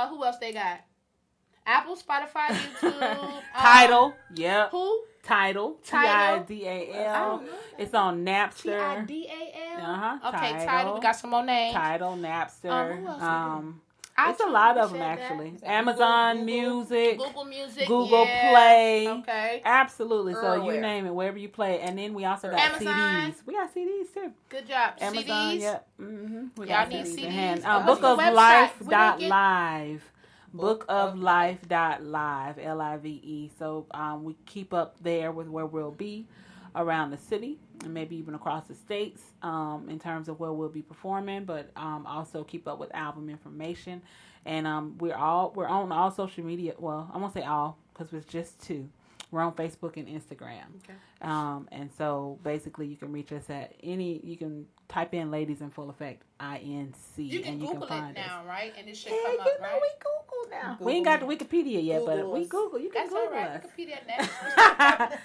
Who else they got? Apple, Spotify, YouTube. Tidal, yep. Who? Tidal, Tidal? Tidal. It's on Napster. Tidal. Uh-huh, Okay, Tidal. Tidal. We got some more names. Tidal, Napster. Who else It's a lot of iTunes, them said that. actually. Is that Amazon Google? Music, Google Music. Google yeah. Play. Okay. Absolutely. So you Everywhere. name it, wherever you play it. And then we also got Amazon. CDs. We got CDs too. Good job. Amazon, CDs. yep. Mm-hmm. We Y'all got need CDs in CDs? hand. What's the website? Where they get- Bookoflife.live. Bookoflife.live. Live. So we keep up there with where we'll be around the city and maybe even across the states in terms of where we'll be performing, but also keep up with album information. And we're on all social media. Well, I won't say all because it's just two. We're on Facebook and Instagram. Okay. And so basically you can reach us at you can type in Ladies in Full Effect, INC, You can and you Google can find it now, us. right? And it should Yeah, come you up, know right? we Google now. Google We ain't got the Wikipedia yet, but Google we us. Google. You can That's all Google right. us. Wikipedia next.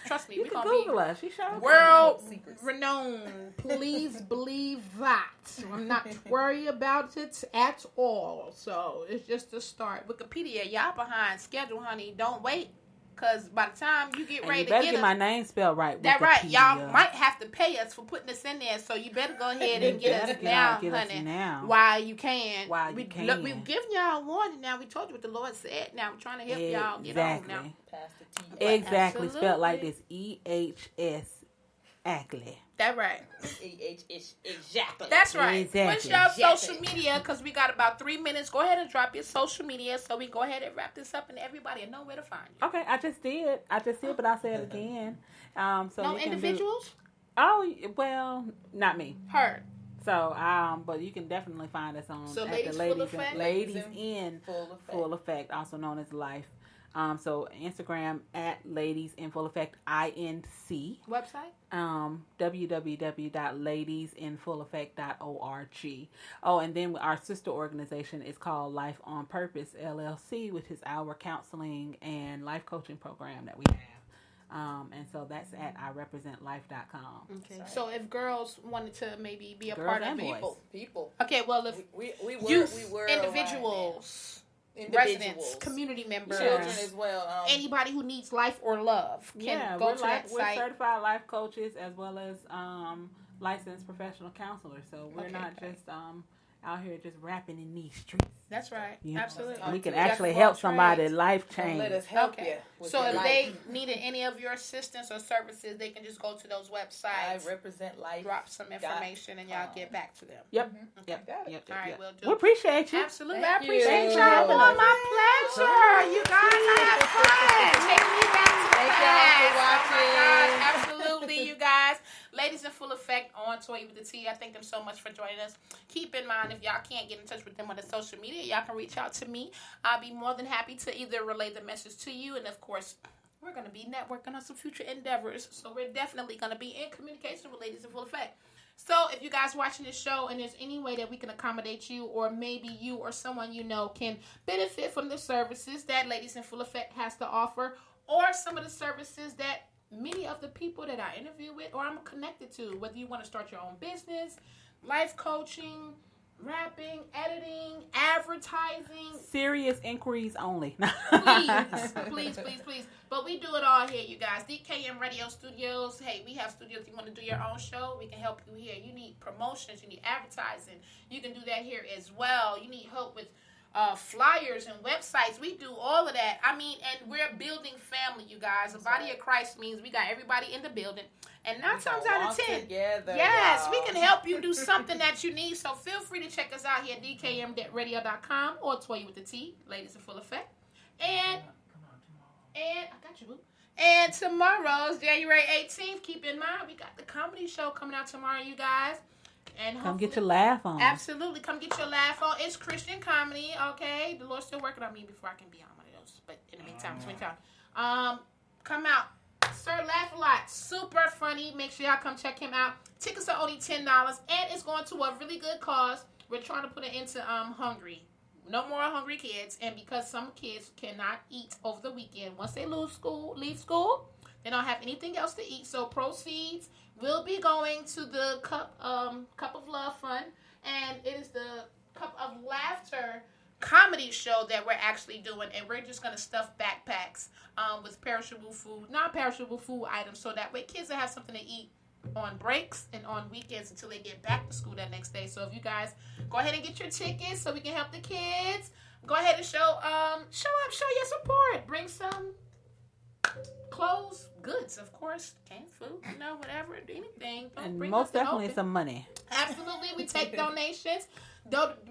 Trust me, You we're can gonna Google be us. You sure? world Secrets. renowned. Please believe that. I'm not worried about it at all. So it's just a start. Wikipedia, y'all behind schedule, honey. Don't wait. Because by the time you get And ready you to better get get us, my name spelled right. that right. Y'all Wikipedia. might have to pay us for putting this in there. So you better go ahead and get us now, Get us honey. now. While you can. While you we, can. Look, we've given y'all a warning now. We told you what the Lord said. Now we're trying to help y'all get on now. Pastor T. Exactly. Spelled like Absolutely. this. EHS. Ackley. That right. Exactly. That's right. Exactly. What's y'all Exactly. social media? Because we got about 3 minutes. Go ahead and drop your social media so we can go ahead and wrap this up and everybody will know where to find you. Okay, I just did, but I'll say it again. So No you can do- individuals? Oh well, not me. Heard. So but you can definitely find us on So at Ladies the Full Effect? Ladies in Full Effect. Full Effect, also known as Life. So Instagram at Ladies in Full Effect INC. Website? www.ladiesinfulleffect.org. Oh, and then our sister organization is called Life on Purpose LLC, which is our counseling and life coaching program that we have. And so that's at irepresentlife.com. Okay. Sorry. So if girls wanted to maybe be a Girls part of and it. boys. People. Okay, well, if We youth, were individuals, individuals, residents, community members, children as well. anybody who needs life or love can go to that we're site. certified life coaches as well as licensed professional counselors. So we're Okay, not okay. just out here just rapping in these streets. That's right. Yeah. Absolutely. We can You got actually to help walk somebody trades. life Don't change. let us help Okay. you. with So your if life. they needed any of your assistance or services, they can just go to those I websites, represent life. drop some information, and y'all get back to them. Yep. Got Yep. it. Yep. All right, Yep. we'll do. We appreciate you. Absolutely. Thank I appreciate you. y'all. Thank Well, you. my pleasure. You guys, I had fun. Taking me back to the Thank past. y'all for Oh, my watching. God. Absolutely, you guys. Ladies in Full Effect on Toy with the T. I thank them so much for joining us. Keep in mind, if y'all can't get in touch with them on the social media, y'all can reach out to me. I'll be more than happy to either relay the message to you, and of course, we're going to be networking on some future endeavors. So we're definitely going to be in communication with Ladies in Full Effect. So if you guys watching this show and there's any way that we can accommodate you, or maybe you or someone you know can benefit from the services that Ladies in Full Effect has to offer, or some of the services that many of the people that I interview with or I'm connected to, whether you want to start your own business, life coaching, rapping, editing, advertising, Serious inquiries only. please. But we do it all here, you guys. DKM Radio Studios. Hey, we have studios. You want to do your own show? We can help you here. You need promotions. You need advertising. You can do that here as well. You need help with flyers and websites. We do all of that. I mean, and we're building family, you guys. The body of Christ means we got everybody in the building. And 9 times out of 10, together, yes, y'all. we can help you do something that you need. So feel free to check us out here at dkmradio.com or Toya with the T, ladies in full effect. And I got you, boo. And tomorrow's January 18th. Keep in mind, we got the comedy show coming out tomorrow, you guys. And Come get your laugh on. Absolutely. Come get your laugh on. It's Christian comedy, okay? The Lord's still working on me before I can be on one of those. But in the meantime, come out. Sir Laugh a Lot. Super funny. Make sure y'all come check him out. Tickets are only $10, and it's going to a really good cause. We're trying to put it into hungry. No more hungry kids. And because some kids cannot eat over the weekend, once they leave school, they don't have anything else to eat. So proceeds will be going to the Cup of Love Fund, and it is the Cup of Laughter comedy show that we're actually doing, and we're just going to stuff backpacks with perishable food, non-perishable food items, so that way kids will have something to eat on breaks and on weekends until they get back to school that next day. So if you guys go ahead and get your tickets so we can help the kids, go ahead and show up, show your support, bring some clothes, goods, of course, canned food, whatever, anything. And most definitely some money. Absolutely, we take donations.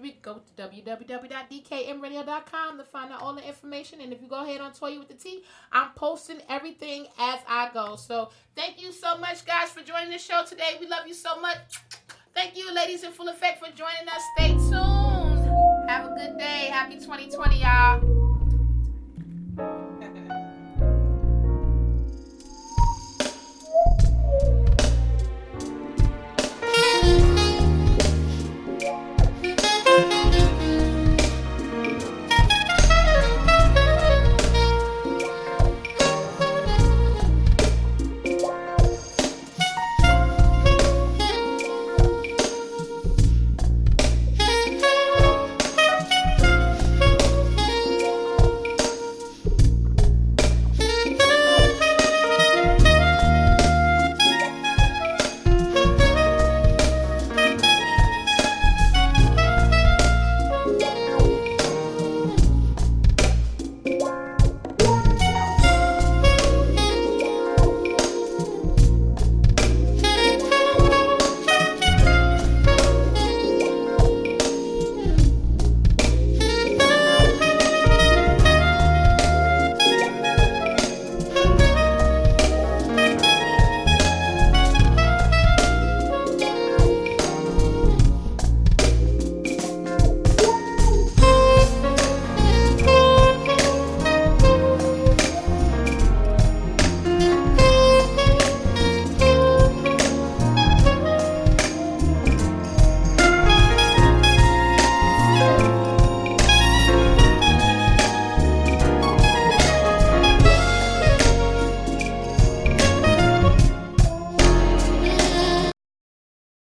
We go to www.dkmradio.com to find out all the information. And if you go ahead on Toya with the T, I'm posting everything as I go. So thank you so much, guys, for joining the show today. We love you so much. Thank you, ladies in full effect, for joining us. Stay tuned. Have a good day. Happy 2020, y'all.